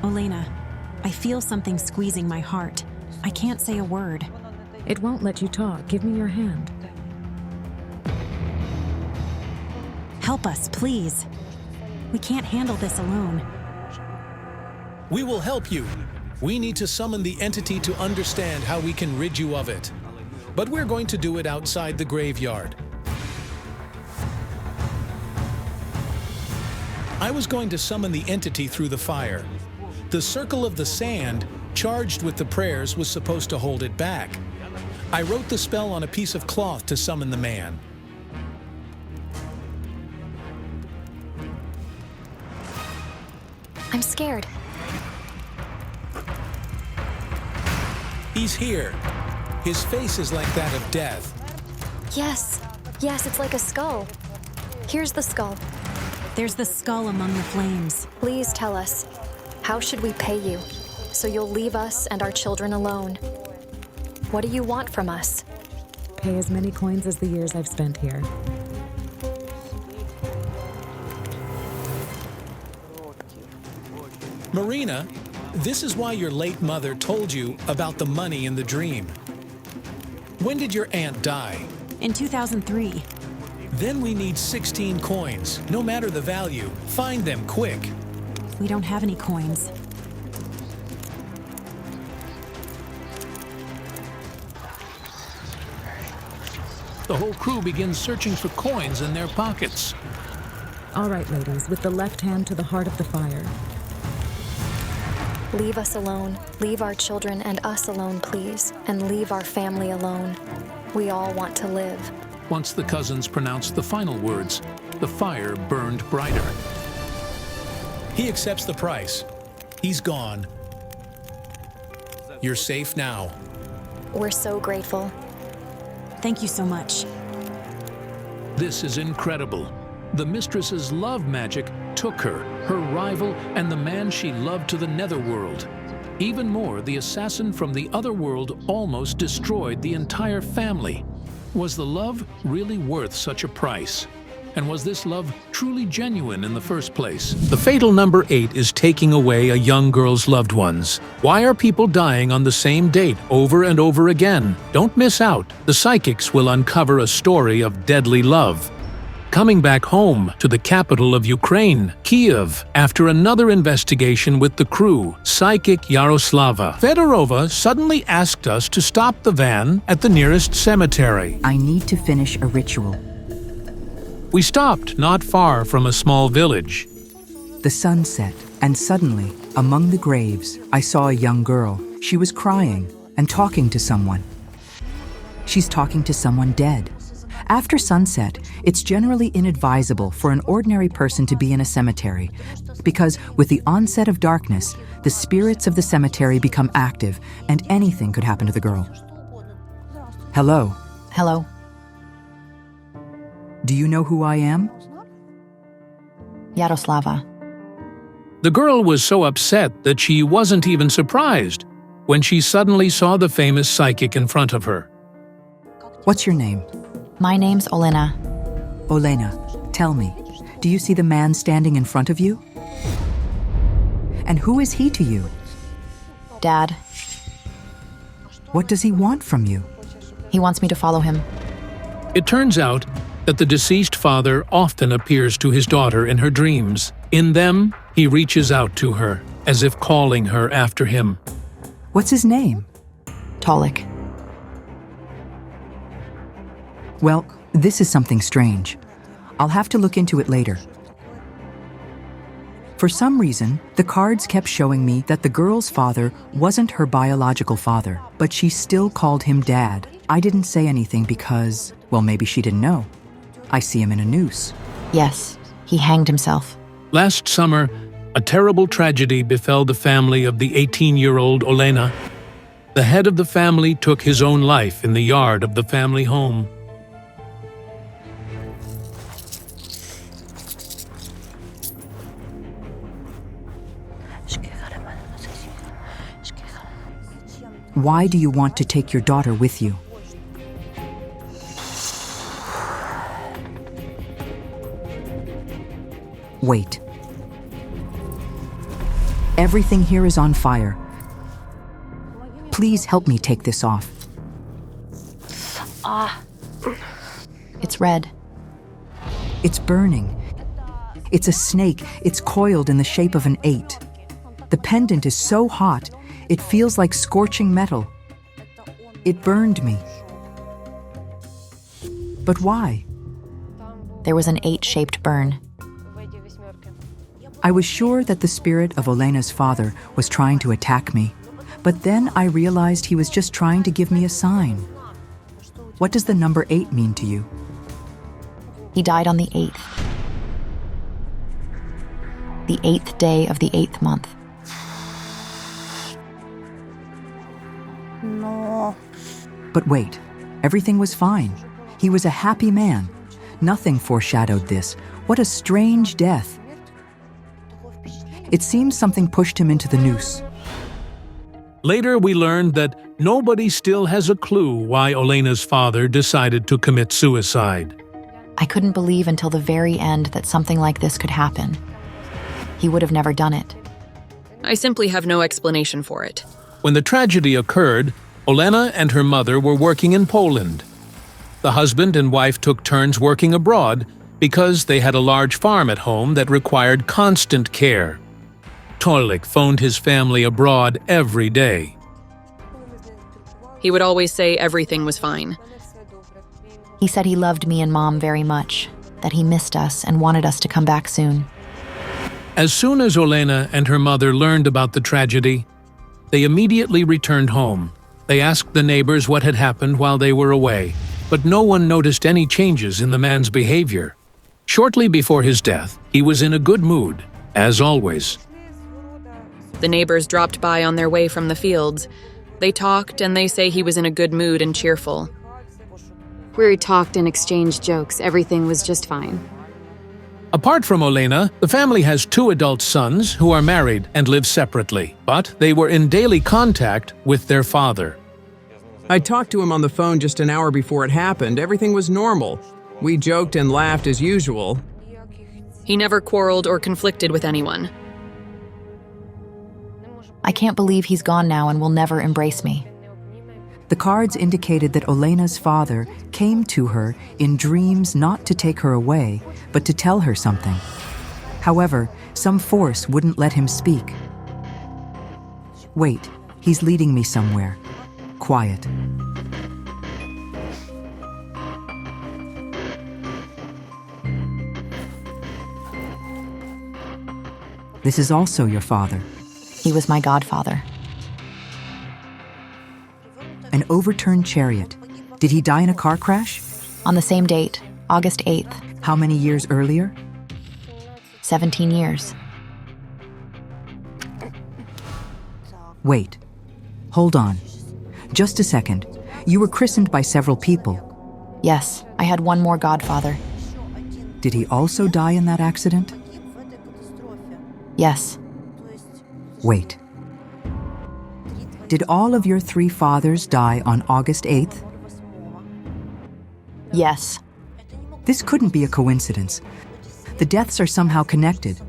Olena, I feel something squeezing my heart. I can't say a word. It won't let you talk. Give me your hand. Help us, please. We can't handle this alone. We will help you. We need to summon the entity to understand how we can rid you of it. But we're going to do it outside the graveyard. I was going to summon the entity through the fire. The circle of the sand, charged with the prayers, was supposed to hold it back. I wrote the spell on a piece of cloth to summon the man. I'm scared. He's here. His face is like that of death. Yes. Yes, it's like a skull. Here's the skull. There's the skull among the flames. Please tell us, how should we pay you so you'll leave us and our children alone? What do you want from us? Pay as many coins as the years I've spent here. Marina, this is why your late mother told you about the money in the dream. When did your aunt die? In 2003. Then we need 16 coins, no matter the value. Find them quick. We don't have any coins. The whole crew begins searching for coins in their pockets. All right, ladies, with the left hand to the heart of the fire. Leave us alone. Leave our children and us alone, please. And leave our family alone. We all want to live. Once the cousins pronounced the final words, the fire burned brighter. He accepts the price. He's gone. You're safe now. We're so grateful. Thank you so much. This is incredible. The mistress's love magic took her, her rival, and the man she loved to the netherworld. Even more, the assassin from the other world almost destroyed the entire family. Was the love really worth such a price? And was this love truly genuine in the first place? The fatal number 8 is taking away a young girl's loved ones. Why are people dying on the same date over and over again? Don't miss out. The psychics will uncover a story of deadly love. Coming back home to the capital of Ukraine, Kiev, after another investigation with the crew, psychic Yaroslava Fedorova suddenly asked us to stop the van at the nearest cemetery. I need to finish a ritual. We stopped not far from a small village. The sun set, and suddenly, among the graves, I saw a young girl. She was crying and talking to someone. She's talking to someone dead. After sunset, it's generally inadvisable for an ordinary person to be in a cemetery because with the onset of darkness, the spirits of the cemetery become active and anything could happen to the girl. Hello. Hello. Do you know who I am? Yaroslava. The girl was so upset that she wasn't even surprised when she suddenly saw the famous psychic in front of her. What's your name? My name's Olena. Olena, tell me, do you see the man standing in front of you? And who is he to you? Dad. What does he want from you? He wants me to follow him. It turns out that the deceased father often appears to his daughter in her dreams. In them, he reaches out to her, as if calling her after him. What's his name? Tolik. Well, this is something strange. I'll have to look into it later. For some reason, the cards kept showing me that the girl's father wasn't her biological father, but she still called him Dad. I didn't say anything because, well, maybe she didn't know. I see him in a noose. Yes, he hanged himself. Last summer, a terrible tragedy befell the family of the 18-year-old Olena. The head of the family took his own life in the yard of the family home. Why do you want to take your daughter with you? Wait. Everything here is on fire. Please help me take this off. It's red. It's burning. It's a snake. It's coiled in the shape of an 8. The pendant is so hot, it feels like scorching metal. It burned me. But why? There was an 8-shaped burn. I was sure that the spirit of Olena's father was trying to attack me, but then I realized he was just trying to give me a sign. What does the number 8 mean to you? He died on the 8th. the 8th day of the 8th month. No. But wait, everything was fine. He was a happy man. Nothing foreshadowed this. What a strange death. It seems something pushed him into the noose. Later, we learned that nobody still has a clue why Olena's father decided to commit suicide. I couldn't believe until the very end that something like this could happen. He would have never done it. I simply have no explanation for it. When the tragedy occurred, Olena and her mother were working in Poland. The husband and wife took turns working abroad because they had a large farm at home that required constant care. Tolik phoned his family abroad every day. He would always say everything was fine. He said he loved me and Mom very much, that he missed us and wanted us to come back soon. As soon as Olena and her mother learned about the tragedy, they immediately returned home. They asked the neighbors what had happened while they were away, but no one noticed any changes in the man's behavior. Shortly before his death, he was in a good mood, as always. The neighbors dropped by on their way from the fields. They talked, and they say he was in a good mood and cheerful. We talked and exchanged jokes. Everything was just fine. Apart from Olena, the family has 2 adult sons who are married and live separately, but they were in daily contact with their father. I talked to him on the phone just an hour before it happened. Everything was normal. We joked and laughed as usual. He never quarreled or conflicted with anyone. I can't believe he's gone now and will never embrace me. The cards indicated that Olena's father came to her in dreams not to take her away, but to tell her something. However, some force wouldn't let him speak. Wait, he's leading me somewhere. Quiet. This is also your father. He was my godfather. An overturned chariot. Did he die in a car crash? On the same date, August 8th. How many years earlier? 17 years. Wait. Hold on. Just a second. You were christened by several people. Yes, I had one more godfather. Did he also die in that accident? Yes. Wait. Did all of your 3 fathers die on August 8th? Yes. This couldn't be a coincidence. The deaths are somehow connected.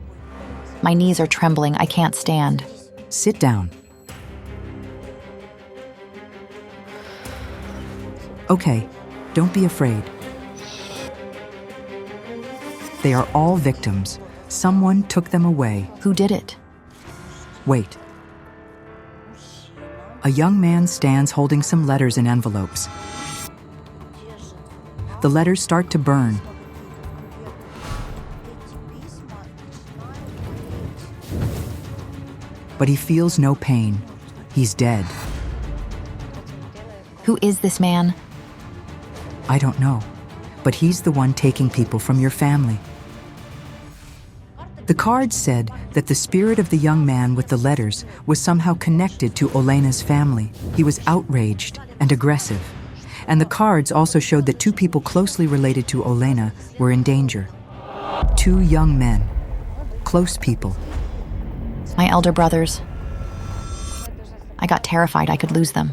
My knees are trembling. I can't stand. Sit down. Okay, don't be afraid. They are all victims. Someone took them away. Who did it? Wait. A young man stands holding some letters in envelopes. The letters start to burn. But he feels no pain. He's dead. Who is this man? I don't know, but he's the one taking people from your family. The cards said that the spirit of the young man with the letters was somehow connected to Olena's family. He was outraged and aggressive. And the cards also showed that 2 people closely related to Olena were in danger. 2 young men. Close people. My elder brothers. I got terrified I could lose them.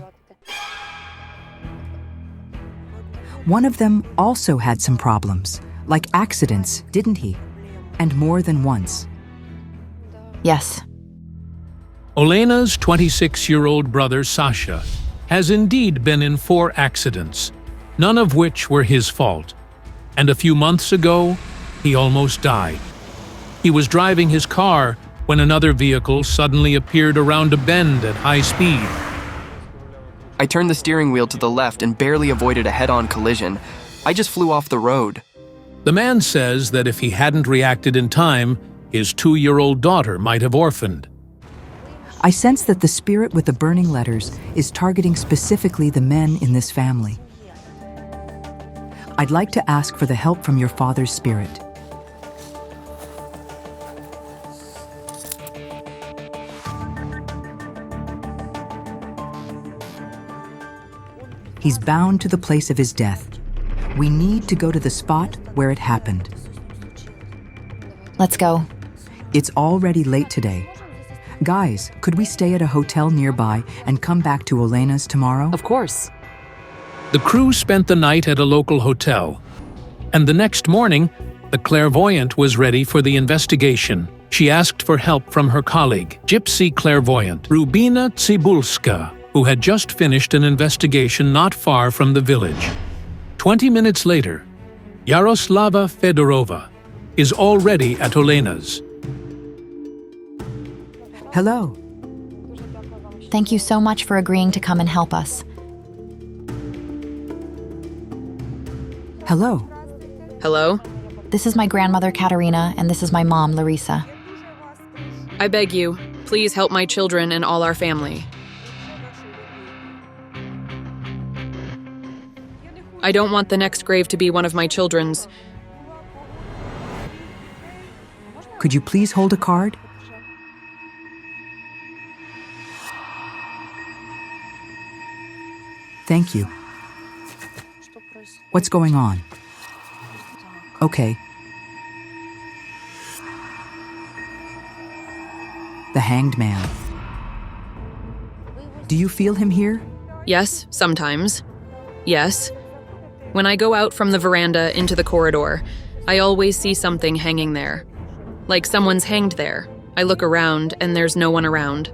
One of them also had some problems, like accidents, didn't he? And more than once. Yes. Olena's 26-year-old brother Sasha has indeed been in 4 accidents, none of which were his fault. And a few months ago, he almost died. He was driving his car when another vehicle suddenly appeared around a bend at high speed. I turned the steering wheel to the left and barely avoided a head-on collision. I just flew off the road. The man says that if he hadn't reacted in time, his 2-year-old daughter might have orphaned. I sense that the spirit with the burning letters is targeting specifically the men in this family. I'd like to ask for the help from your father's spirit. He's bound to the place of his death. We need to go to the spot where it happened. Let's go. It's already late today. Guys, could we stay at a hotel nearby and come back to Olena's tomorrow? Of course. The crew spent the night at a local hotel. And the next morning, the clairvoyant was ready for the investigation. She asked for help from her colleague, gypsy clairvoyant Rubina Cybulska, who had just finished an investigation not far from the village. 20 minutes later, Yaroslava Fedorova is already at Olena's. Hello. Thank you so much for agreeing to come and help us. Hello. Hello? This is my grandmother, Katerina, and this is my mom, Larisa. I beg you, please help my children and all our family. I don't want the next grave to be one of my children's. Could you please hold a card? Thank you. What's going on? Okay. The Hanged Man. Do you feel him here? Yes, sometimes. Yes. When I go out from the veranda into the corridor, I always see something hanging there. Like someone's hanged there. I look around and there's no one around.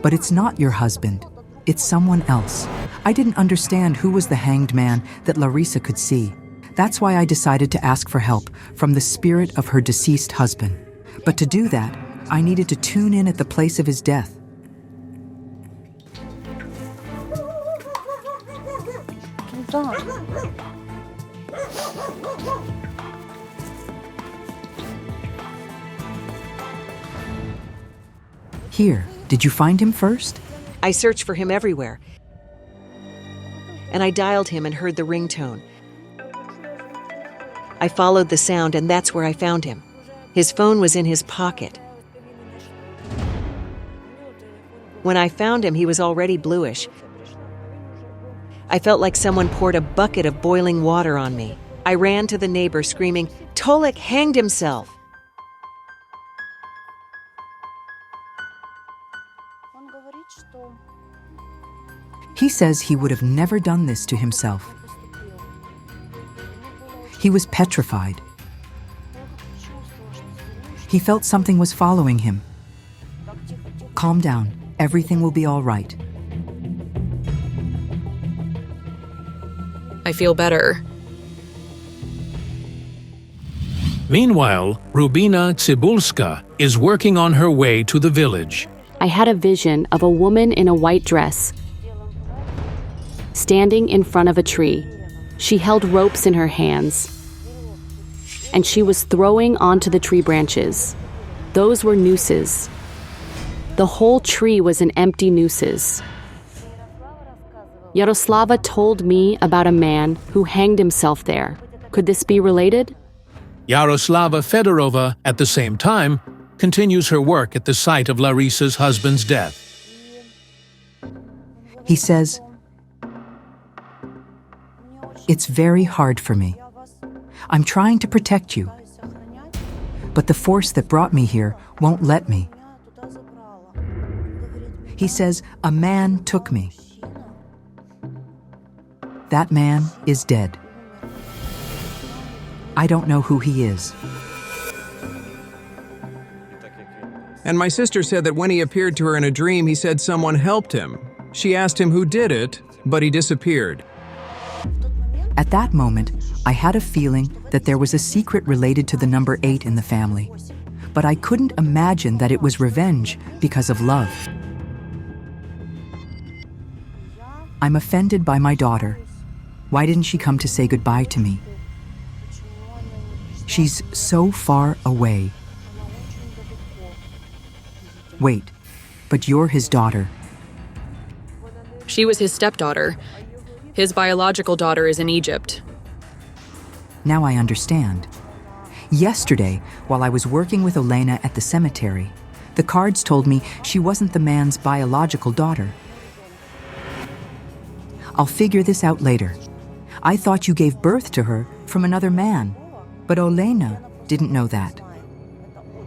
But it's not your husband. It's someone else. I didn't understand who was the hanged man that Larisa could see. That's why I decided to ask for help from the spirit of her deceased husband. But to do that, I needed to tune in at the place of his death. Here, did you find him first? I searched for him everywhere. And I dialed him and heard the ringtone. I followed the sound and that's where I found him. His phone was in his pocket. When I found him, he was already bluish. I felt like someone poured a bucket of boiling water on me. I ran to the neighbor screaming, "Tolik hanged himself!" He says he would have never done this to himself. He was petrified. He felt something was following him. Calm down. Everything will be all right. I feel better. Meanwhile, Rubina Cybulska is working on her way to the village. I had a vision of a woman in a white dress standing in front of a tree. She held ropes in her hands, and she was throwing onto the tree branches. Those were nooses. The whole tree was an empty nooses. Yaroslava told me about a man who hanged himself there. Could this be related? Yaroslava Fedorova, at the same time, continues her work at the site of Larisa's husband's death. He says, "It's very hard for me. I'm trying to protect you. But the force that brought me here won't let me." He says, "A man took me. That man is dead. I don't know who he is." And my sister said that when he appeared to her in a dream, he said someone helped him. She asked him who did it, but he disappeared. At that moment, I had a feeling that there was a secret related to the number 8 in the family, but I couldn't imagine that it was revenge because of love. I'm offended by my daughter. Why didn't she come to say goodbye to me? She's so far away. Wait, but you're his daughter. She was his stepdaughter. His biological daughter is in Egypt. Now I understand. Yesterday, while I was working with Olena at the cemetery, the cards told me she wasn't the man's biological daughter. I'll figure this out later. I thought you gave birth to her from another man, but Olena didn't know that.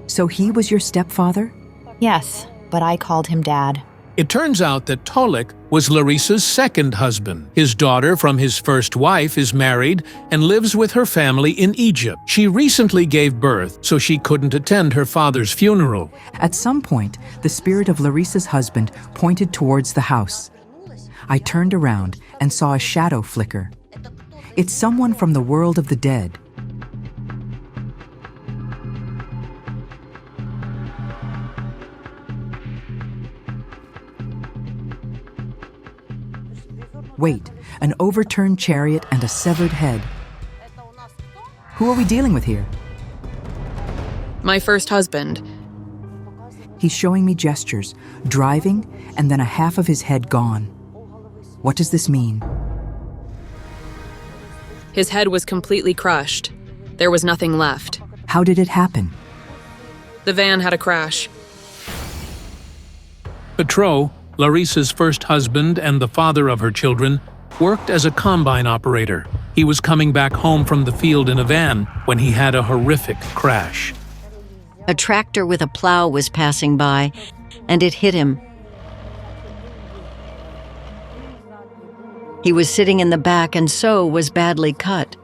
So he was your stepfather? Yes, but I called him Dad. It turns out that Tolik was Larissa's second husband. His daughter from his first wife is married and lives with her family in Egypt. She recently gave birth, so she couldn't attend her father's funeral. At some point, the spirit of Larissa's husband pointed towards the house. I turned around and saw a shadow flicker. It's someone from the world of the dead. Wait, an overturned chariot and a severed head. Who are we dealing with here? My first husband. He's showing me gestures, driving, and then a half of his head gone. What does this mean? His head was completely crushed. There was nothing left. How did it happen? The van had a crash. Petro, Larissa's first husband and the father of her children, worked as a combine operator. He was coming back home from the field in a van when he had a horrific crash. A tractor with a plow was passing by, and it hit him. He was sitting in the back and so was badly cut.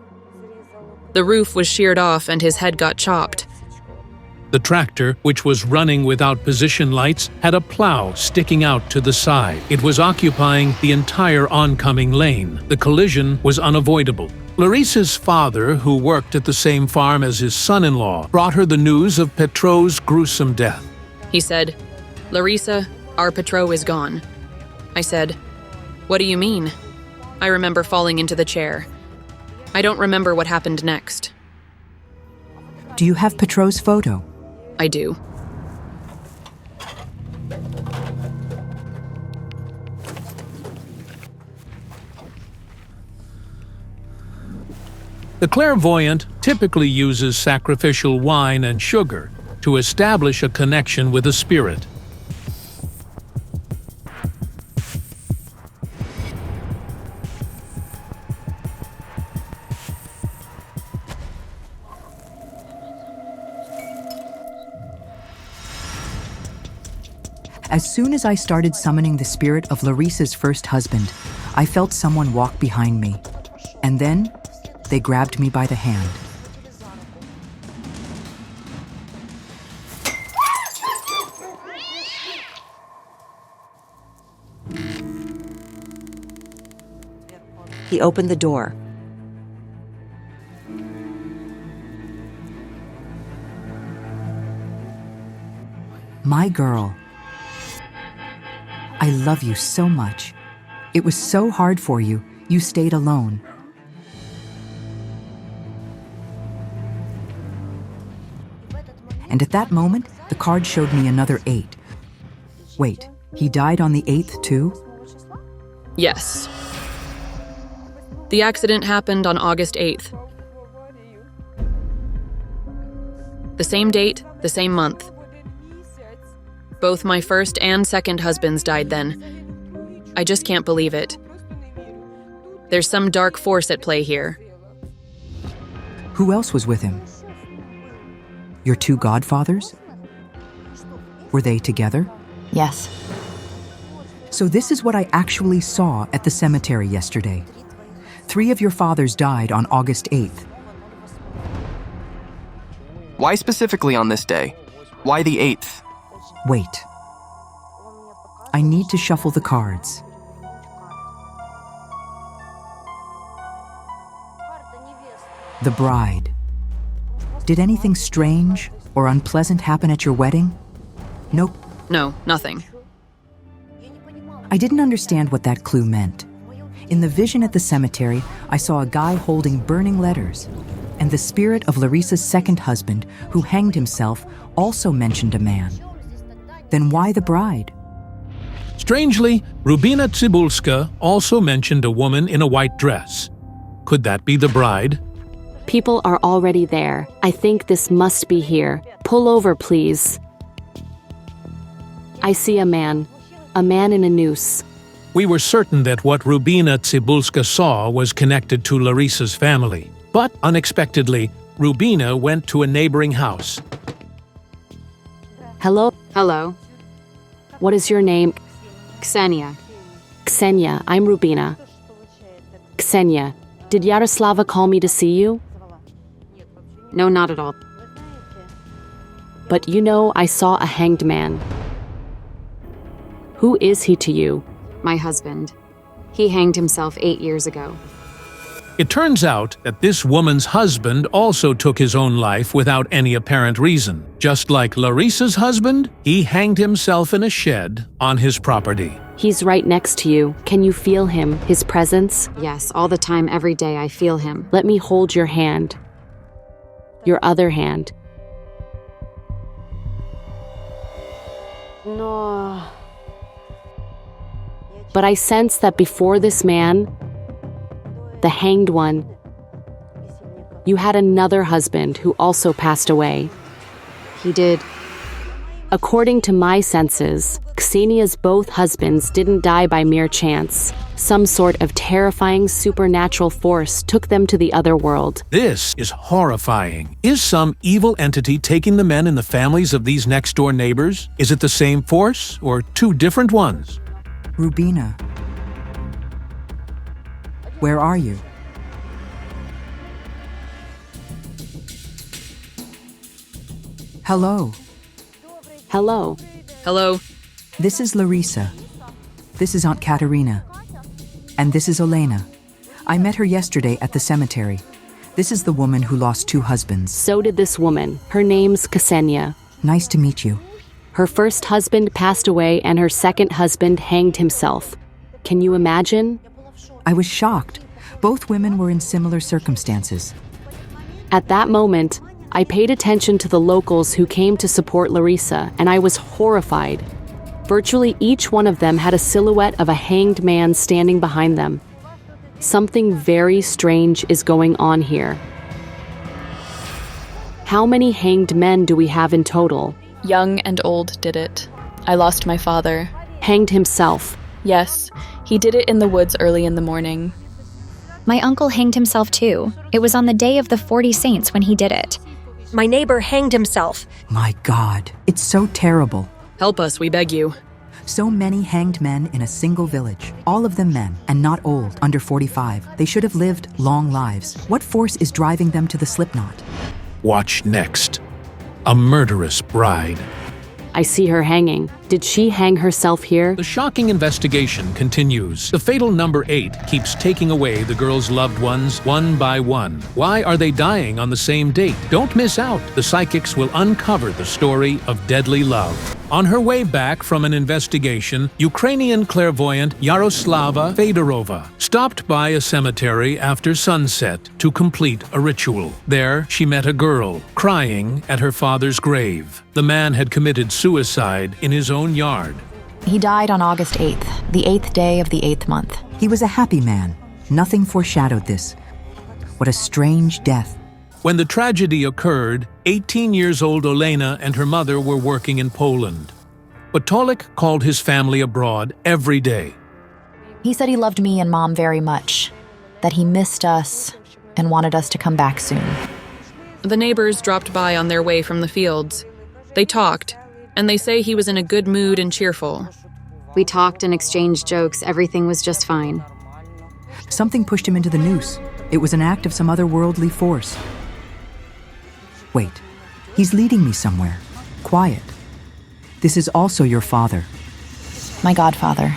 The roof was sheared off and his head got chopped. The tractor, which was running without position lights, had a plow sticking out to the side. It was occupying the entire oncoming lane. The collision was unavoidable. Larissa's father, who worked at the same farm as his son-in-law, brought her the news of Petro's gruesome death. He said, "Larissa, our Petro is gone." I said, "What do you mean?" I remember falling into the chair. I don't remember what happened next. Do you have Petro's photo? I do. The clairvoyant typically uses sacrificial wine and sugar to establish a connection with a spirit. As soon as I started summoning the spirit of Larissa's first husband, I felt someone walk behind me. And then, they grabbed me by the hand. He opened the door. My girl. I love you so much. It was so hard for you. You stayed alone. And at that moment, the card showed me another 8. Wait, he died on the 8th too? Yes. The accident happened on August 8th. The same date, the same month. Both my first and second husbands died then. I just can't believe it. There's some dark force at play here. Who else was with him? Your 2 godfathers? Were they together? Yes. So this is what I actually saw at the cemetery yesterday. 3 of your fathers died on August 8th. Why specifically on this day? Why the 8th? Wait. I need to shuffle the cards. The bride. Did anything strange or unpleasant happen at your wedding? Nope. No, nothing. I didn't understand what that clue meant. In the vision at the cemetery, I saw a guy holding burning letters, and the spirit of Larissa's second husband, who hanged himself, also mentioned a man. Then why the bride? Strangely, Rubina Tsibulska also mentioned a woman in a white dress. Could that be the bride? People are already there. I think this must be here. Pull over, please. I see a man in a noose. We were certain that what Rubina Cybulska saw was connected to Larissa's family. But unexpectedly, Rubina went to a neighboring house. Hello? Hello. What is your name? Ksenia. Ksenia, I'm Rubina. Ksenia, did Yaroslava call me to see you? No, not at all. But you know, I saw a hanged man. Who is he to you? My husband. He hanged himself 8 years ago. It turns out that this woman's husband also took his own life without any apparent reason. Just like Larissa's husband, he hanged himself in a shed on his property. He's right next to you. Can you feel him, his presence? Yes, all the time, every day, I feel him. Let me hold your hand. Your other hand. No. But I sense that before this man, the hanged one, you had another husband who also passed away. He did. According to my senses, Ksenia's both husbands didn't die by mere chance. Some sort of terrifying supernatural force took them to the other world. This is horrifying. Is some evil entity taking the men in the families of these next-door neighbors? Is it the same force or two different ones? Rubina, where are you? Hello. Hello. Hello. This is Larissa. This is Aunt Katerina. And this is Elena. I met her yesterday at the cemetery. This is the woman who lost 2 husbands. So did this woman. Her name's Ksenia. Nice to meet you. Her first husband passed away and her second husband hanged himself. Can you imagine? I was shocked. Both women were in similar circumstances. At that moment, I paid attention to the locals who came to support Larissa, and I was horrified. Virtually each one of them had a silhouette of a hanged man standing behind them. Something very strange is going on here. How many hanged men do we have in total? Young and old did it. I lost my father. Hanged himself? Yes, he did it in the woods early in the morning. My uncle hanged himself too. It was on the day of the 40 Saints when he did it. My neighbor hanged himself. My God, it's so terrible. Help us, we beg you. So many hanged men in a single village. All of them men, and not old, under 45. They should have lived long lives. What force is driving them to the slipknot? Watch next. A murderous bride. I see her hanging. Did she hang herself here? The shocking investigation continues. The fatal number 8 keeps taking away the girls' loved ones one by one. Why are they dying on the same date? Don't miss out. The psychics will uncover the story of deadly love. On her way back from an investigation, Ukrainian clairvoyant Yaroslava Fedorova stopped by a cemetery after sunset to complete a ritual. There, she met a girl crying at her father's grave. The man had committed suicide in his own yard. He died on August 8th, the 8th day of the 8th month. He was a happy man. Nothing foreshadowed this. What a strange death. When the tragedy occurred, 18 years old Olena and her mother were working in Poland. But Tolik called his family abroad every day. He said he loved me and Mom very much, that he missed us and wanted us to come back soon. The neighbors dropped by on their way from the fields. They talked, and they say he was in a good mood and cheerful. We talked and exchanged jokes. Everything was just fine. Something pushed him into the noose. It was an act of some otherworldly force. Wait, he's leading me somewhere. Quiet. This is also your father. My godfather.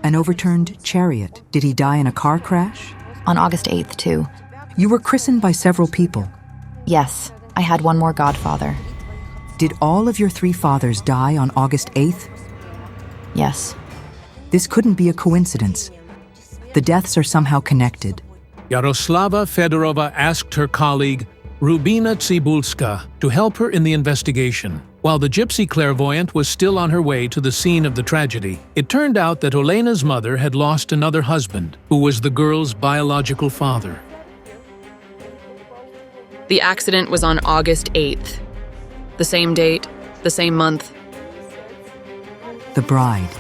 An overturned chariot. Did he die in a car crash? On August 8th, too. You were christened by several people. Yes, I had one more godfather. Did all of your 3 fathers die on August 8th? Yes. This couldn't be a coincidence. The deaths are somehow connected. Yaroslava Fedorova asked her colleague, Rubina Cybulska, to help her in the investigation. While the gypsy clairvoyant was still on her way to the scene of the tragedy, it turned out that Olena's mother had lost another husband, who was the girl's biological father. The accident was on August 8th. The same date, the same month. The bride.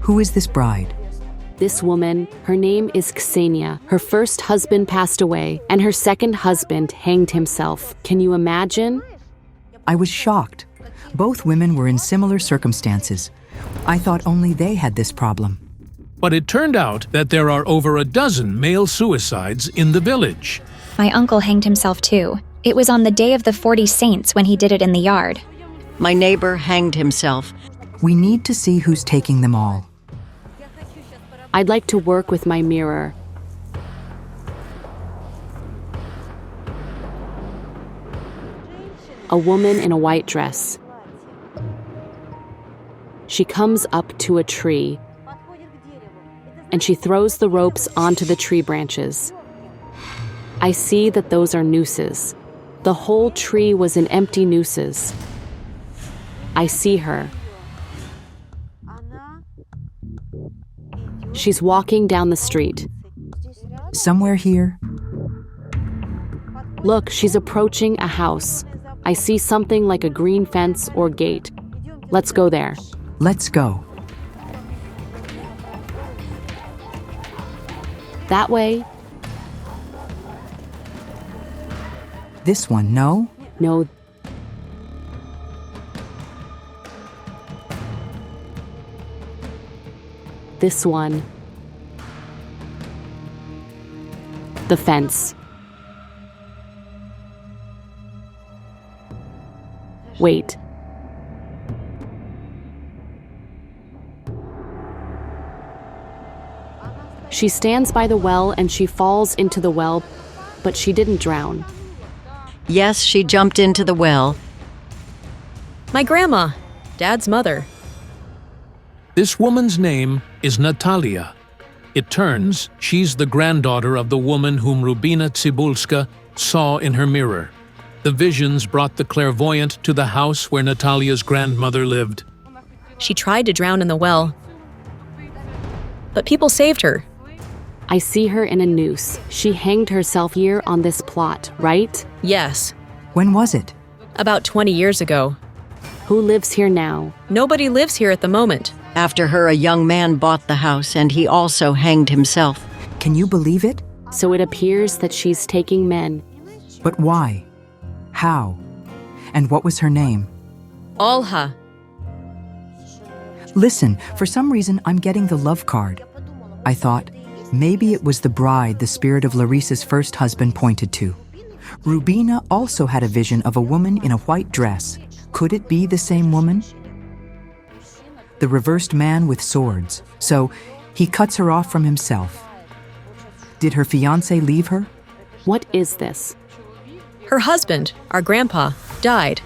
Who is this bride? This woman, her name is Ksenia. Her first husband passed away, and her second husband hanged himself. Can you imagine? I was shocked. Both women were in similar circumstances. I thought only they had this problem. But it turned out that there are over a dozen male suicides in the village. My uncle hanged himself too. It was on the day of the 40 Saints when he did it in the yard. My neighbor hanged himself. We need to see who's taking them all. I'd like to work with my mirror. A woman in a white dress. She comes up to a tree, and she throws the ropes onto the tree branches. I see that those are nooses. The whole tree was in empty nooses. I see her. She's walking down the street. Somewhere here? Look, she's approaching a house. I see something like a green fence or gate. Let's go there. Let's go. That way? This one, no? No. This one. The fence. Wait. She stands by the well and she falls into the well, but she didn't drown. Yes, she jumped into the well. My grandma, Dad's mother. This woman's name is Natalia. It turns she's the granddaughter of the woman whom Rubina Tsibulska saw in her mirror. The visions brought the clairvoyant to the house where Natalia's grandmother lived. She tried to drown in the well, but people saved her. I see her in a noose. She hanged herself here on this plot, right? Yes. When was it? About 20 years ago. Who lives here now? Nobody lives here at the moment. After her, a young man bought the house, and he also hanged himself. Can you believe it? So it appears that she's taking men. But why? How? And what was her name? Alha. Listen, for some reason I'm getting the love card. I thought, maybe it was the bride the spirit of Larissa's first husband pointed to. Rubina also had a vision of a woman in a white dress. Could it be the same woman? The reversed man with swords. So he cuts her off from himself. Did her fiancé leave her? What is this? Her husband, our grandpa, died.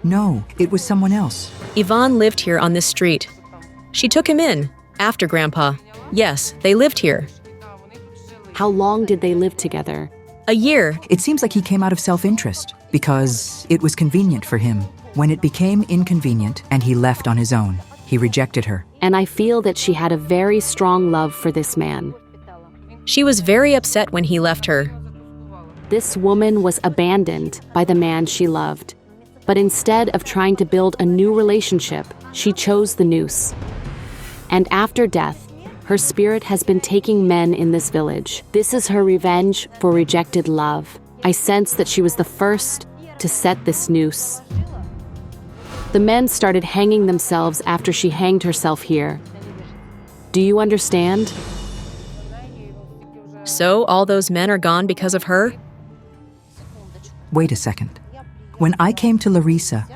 No, it was someone else. Yvonne lived here on this street. She took him in, after Grandpa. Yes, they lived here. How long did they live together? A year. It seems like he came out of self-interest, because it was convenient for him. When it became inconvenient and he left on his own, he rejected her. And I feel that she had a very strong love for this man. She was very upset when he left her. This woman was abandoned by the man she loved. But instead of trying to build a new relationship, she chose the noose. And after death, her spirit has been taking men in this village. This is her revenge for rejected love. I sense that she was the first to set this noose. The men started hanging themselves after she hanged herself here. Do you understand? So all those men are gone because of her? Wait a second. When I came to Larissa,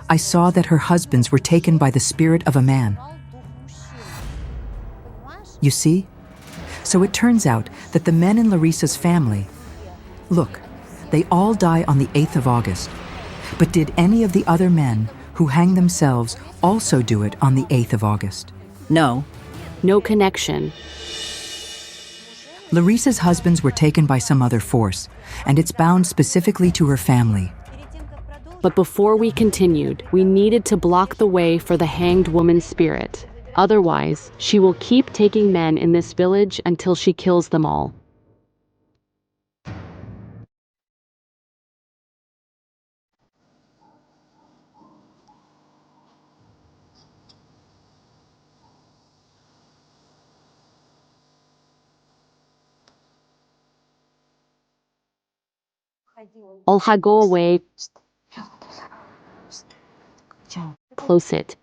I saw that her husbands were taken by the spirit of a man. You see? So it turns out that the men in Larissa's family, look, they all die on the 8th of August. But did any of the other men who hang themselves also do it on the 8th of August? No. No connection. Larissa's husbands were taken by some other force, and it's bound specifically to her family. But before we continued, we needed to block the way for the hanged woman's spirit. Otherwise, she will keep taking men in this village until she kills them all. Olha, go away. Close it.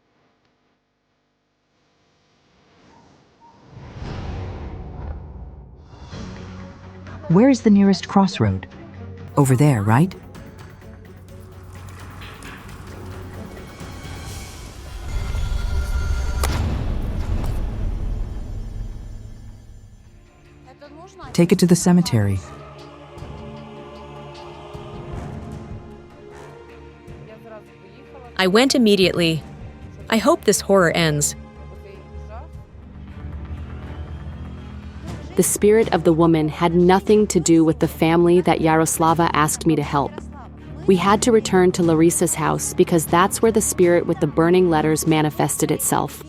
Where is the nearest crossroad? Over there, right? Take it to the cemetery. I went immediately. I hope this horror ends. The spirit of the woman had nothing to do with the family that Yaroslava asked me to help. We had to return to Larissa's house because that's where the spirit with the burning letters manifested itself.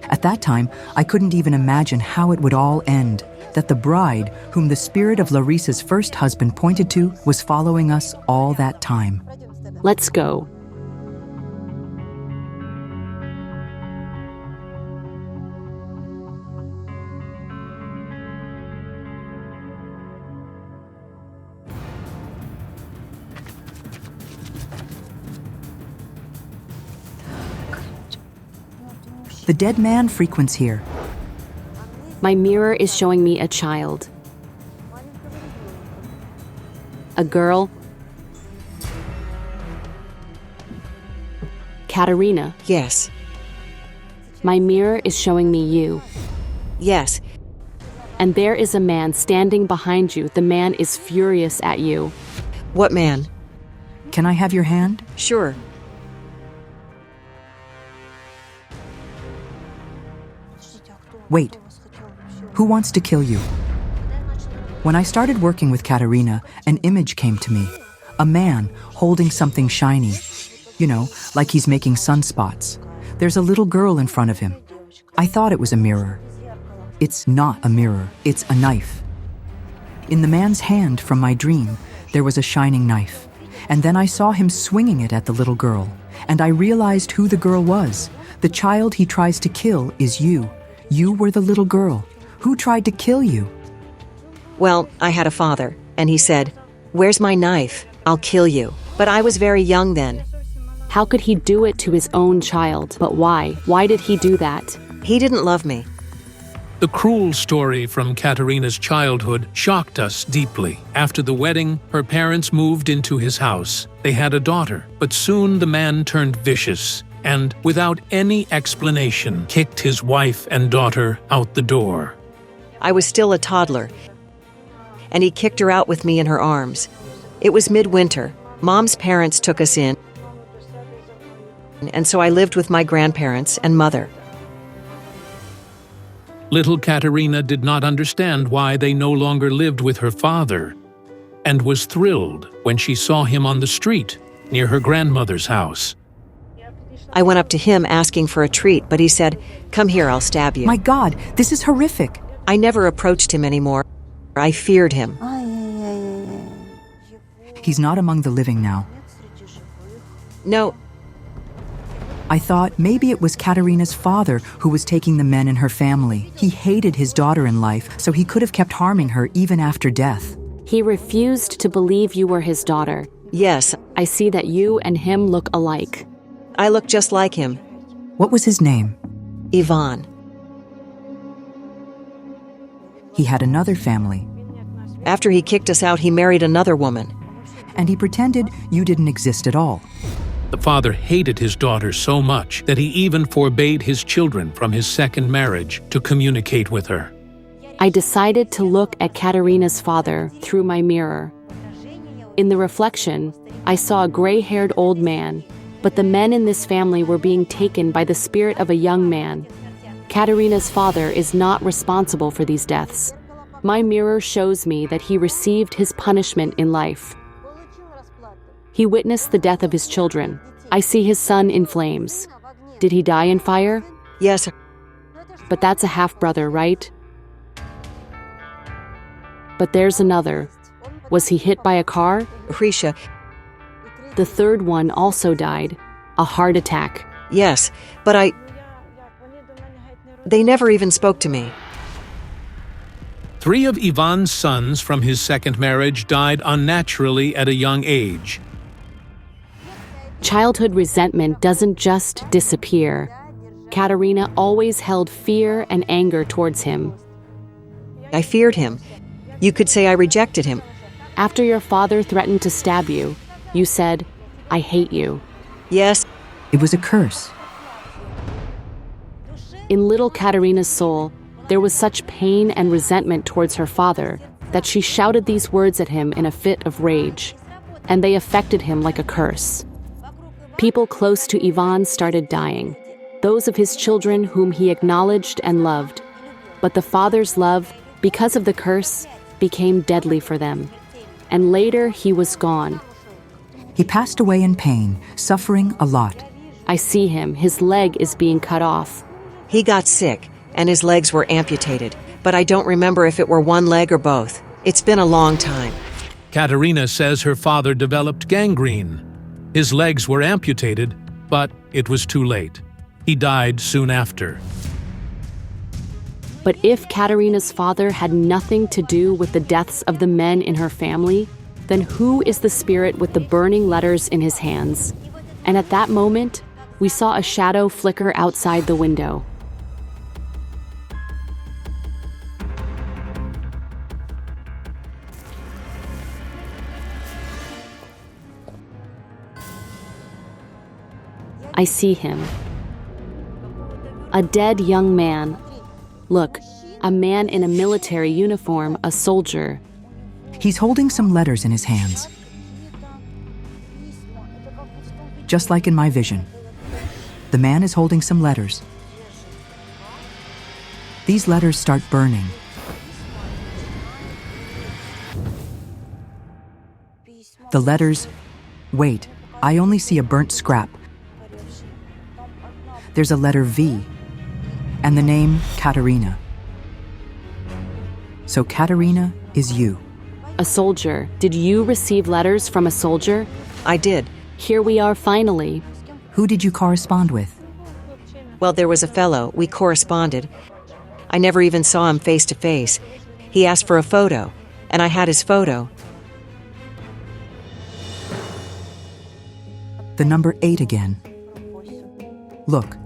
At that time, I couldn't even imagine how it would all end, that the bride, whom the spirit of Larissa's first husband pointed to, was following us all that time. Let's go. The dead man frequents here. My mirror is showing me a child. A girl. Katerina. Yes. My mirror is showing me you. Yes. And there is a man standing behind you. The man is furious at you. What man? Can I have your hand? Sure. Wait. Who wants to kill you? When I started working with Katerina, an image came to me. A man holding something shiny. You know, like he's making sunspots. There's a little girl in front of him. I thought it was a mirror. It's not a mirror, it's a knife. In the man's hand from my dream, there was a shining knife. And then I saw him swinging it at the little girl. And I realized who the girl was. The child he tries to kill is you. You were the little girl. Who tried to kill you? Well, I had a father, and he said, "Where's my knife? I'll kill you." But I was very young then. How could he do it to his own child? But why? Why did he do that? He didn't love me. The cruel story from Katerina's childhood shocked us deeply. After the wedding, her parents moved into his house. They had a daughter, but soon the man turned vicious and, without any explanation, kicked his wife and daughter out the door. I was still a toddler, and he kicked her out with me in her arms. It was midwinter. Mom's parents took us in, and so I lived with my grandparents and mother. Little Katerina did not understand why they no longer lived with her father, and was thrilled when she saw him on the street near her grandmother's house. I went up to him asking for a treat, but he said, "Come here, I'll stab you." My God, this is horrific. I never approached him anymore. I feared him. He's not among the living now. No. I thought maybe it was Katerina's father who was taking the men in her family. He hated his daughter in life, so he could have kept harming her even after death. He refused to believe you were his daughter. Yes. I see that you and him look alike. I look just like him. What was his name? Ivan. He had another family. After he kicked us out, he married another woman. And he pretended you didn't exist at all. The father hated his daughter so much that he even forbade his children from his second marriage to communicate with her. I decided to look at Katerina's father through my mirror. In the reflection, I saw a gray-haired old man, but the men in this family were being taken by the spirit of a young man. Katerina's father is not responsible for these deaths. My mirror shows me that he received his punishment in life. He witnessed the death of his children. I see his son in flames. Did he die in fire? Yes. But that's a half-brother, right? But there's another. Was he hit by a car? Hrisha. The third one also died. A heart attack. Yes, but they never even spoke to me. 3 of Ivan's sons from his second marriage died unnaturally at a young age. Childhood resentment doesn't just disappear. Katerina always held fear and anger towards him. I feared him. You could say I rejected him. After your father threatened to stab you, you said, "I hate you." Yes. It was a curse. In little Katerina's soul, there was such pain and resentment towards her father that she shouted these words at him in a fit of rage, and they affected him like a curse. People close to Ivan started dying, those of his children whom he acknowledged and loved. But the father's love, because of the curse, became deadly for them. And later he was gone. He passed away in pain, suffering a lot. I see him. His leg is being cut off. He got sick, and his legs were amputated, but I don't remember if it were one leg or both. It's been a long time. Katerina says her father developed gangrene. His legs were amputated, but it was too late. He died soon after. But if Katerina's father had nothing to do with the deaths of the men in her family, then who is the spirit with the burning letters in his hands? And at that moment, we saw a shadow flicker outside the window. I see him. A dead young man. Look, a man in a military uniform, a soldier. He's holding some letters in his hands. Just like in my vision. The man is holding some letters. These letters start burning. The letters, wait, I only see a burnt scrap. There's a letter V, and the name Katerina. So Katerina is you. A soldier. Did you receive letters from a soldier? I did. Here we are finally. Who did you correspond with? Well, there was a fellow. We corresponded. I never even saw him face to face. He asked for a photo, and I had his photo. The number 8 again. Look.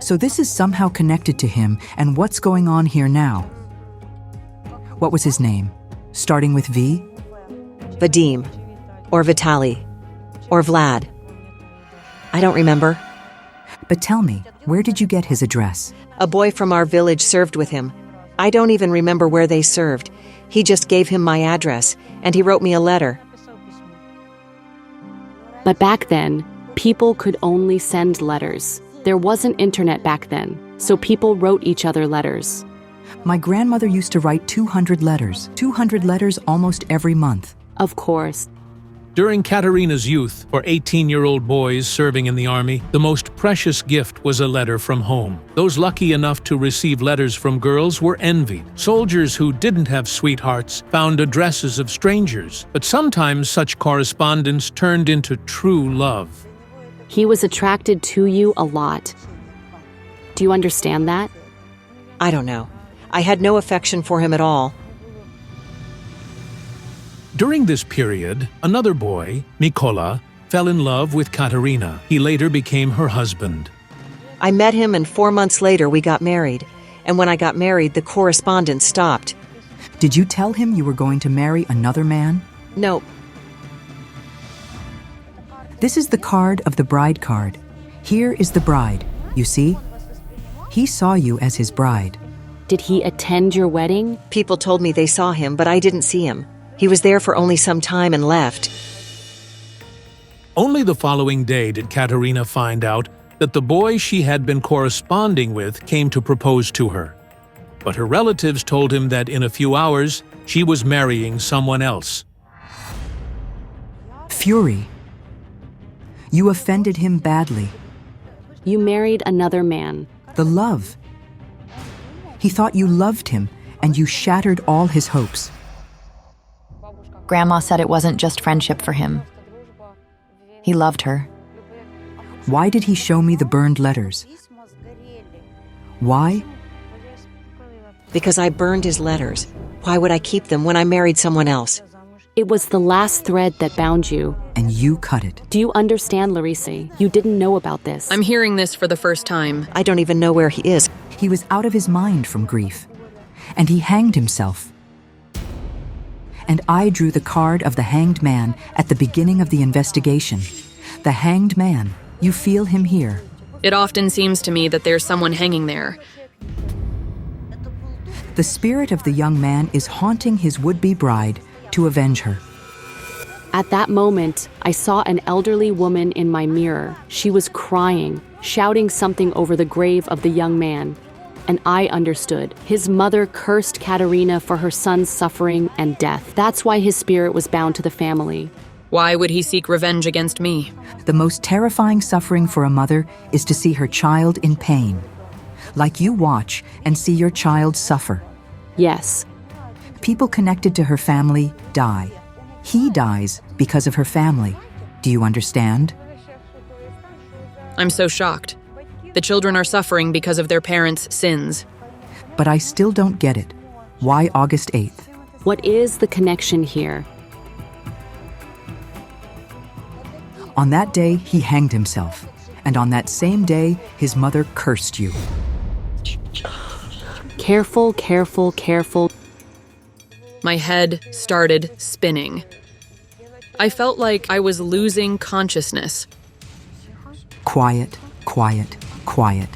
So this is somehow connected to him, and what's going on here now? What was his name? Starting with V? Vadim. Or Vitali. Or Vlad. I don't remember. But tell me, where did you get his address? A boy from our village served with him. I don't even remember where they served. He just gave him my address, and he wrote me a letter. But back then, people could only send letters. There wasn't internet back then, so people wrote each other letters. My grandmother used to write 200 letters. 200 letters almost every month. Of course. During Katerina's youth, for 18-year-old boys serving in the army, the most precious gift was a letter from home. Those lucky enough to receive letters from girls were envied. Soldiers who didn't have sweethearts found addresses of strangers, but sometimes such correspondence turned into true love. He was attracted to you a lot. Do you understand that? I don't know. I had no affection for him at all. During this period, another boy, Mikola, fell in love with Katerina. He later became her husband. I met him, and 4 months later we got married. And when I got married, the correspondence stopped. Did you tell him you were going to marry another man? No. This is the card of the bride card. Here is the bride, you see? He saw you as his bride. Did he attend your wedding? People told me they saw him, but I didn't see him. He was there for only some time and left. Only the following day did Katerina find out that the boy she had been corresponding with came to propose to her. But her relatives told him that in a few hours, she was marrying someone else. Fury. You offended him badly. You married another man. The love. He thought you loved him, and you shattered all his hopes. Grandma said it wasn't just friendship for him. He loved her. Why did he show me the burned letters? Why? Because I burned his letters. Why would I keep them when I married someone else? It was the last thread that bound you. And you cut it. Do you understand, Larissa? You didn't know about this. I'm hearing this for the first time. I don't even know where he is. He was out of his mind from grief. And he hanged himself. And I drew the card of the hanged man at the beginning of the investigation. The hanged man. You feel him here. It often seems to me that there's someone hanging there. The spirit of the young man is haunting his would-be bride to avenge her. At that moment, I saw an elderly woman in my mirror. She was crying, shouting something over the grave of the young man. And I understood. His mother cursed Katerina for her son's suffering and death. That's why his spirit was bound to the family. Why would he seek revenge against me? The most terrifying suffering for a mother is to see her child in pain. Like you watch and see your child suffer. Yes. People connected to her family die. He dies because of her family. Do you understand? I'm so shocked. The children are suffering because of their parents' sins. But I still don't get it. Why August 8th? What is the connection here? On that day, he hanged himself. And on that same day, his mother cursed you. Careful, careful, careful. My head started spinning. I felt like I was losing consciousness. Quiet, quiet, quiet.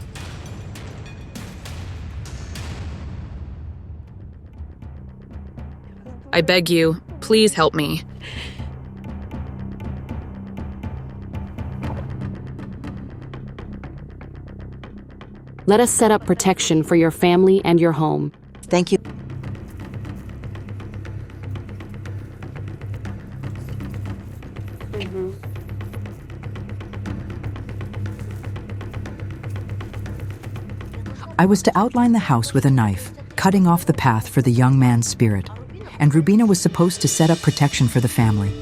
I beg you, please help me. Let us set up protection for your family and your home. Thank you. I was to outline the house with a knife, cutting off the path for the young man's spirit, and Rubina was supposed to set up protection for the family.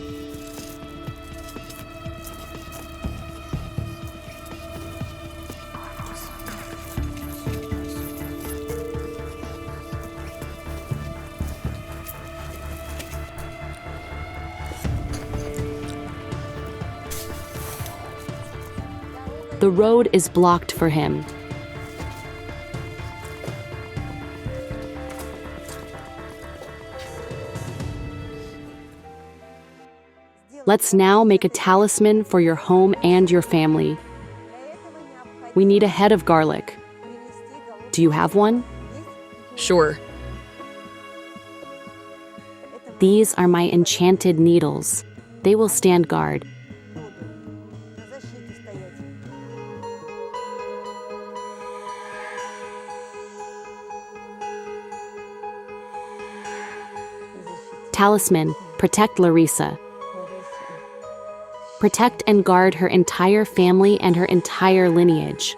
The road is blocked for him. Let's now make a talisman for your home and your family. We need a head of garlic. Do you have one? Sure. These are my enchanted needles. They will stand guard. Talisman, protect Larissa. Protect and guard her entire family and her entire lineage.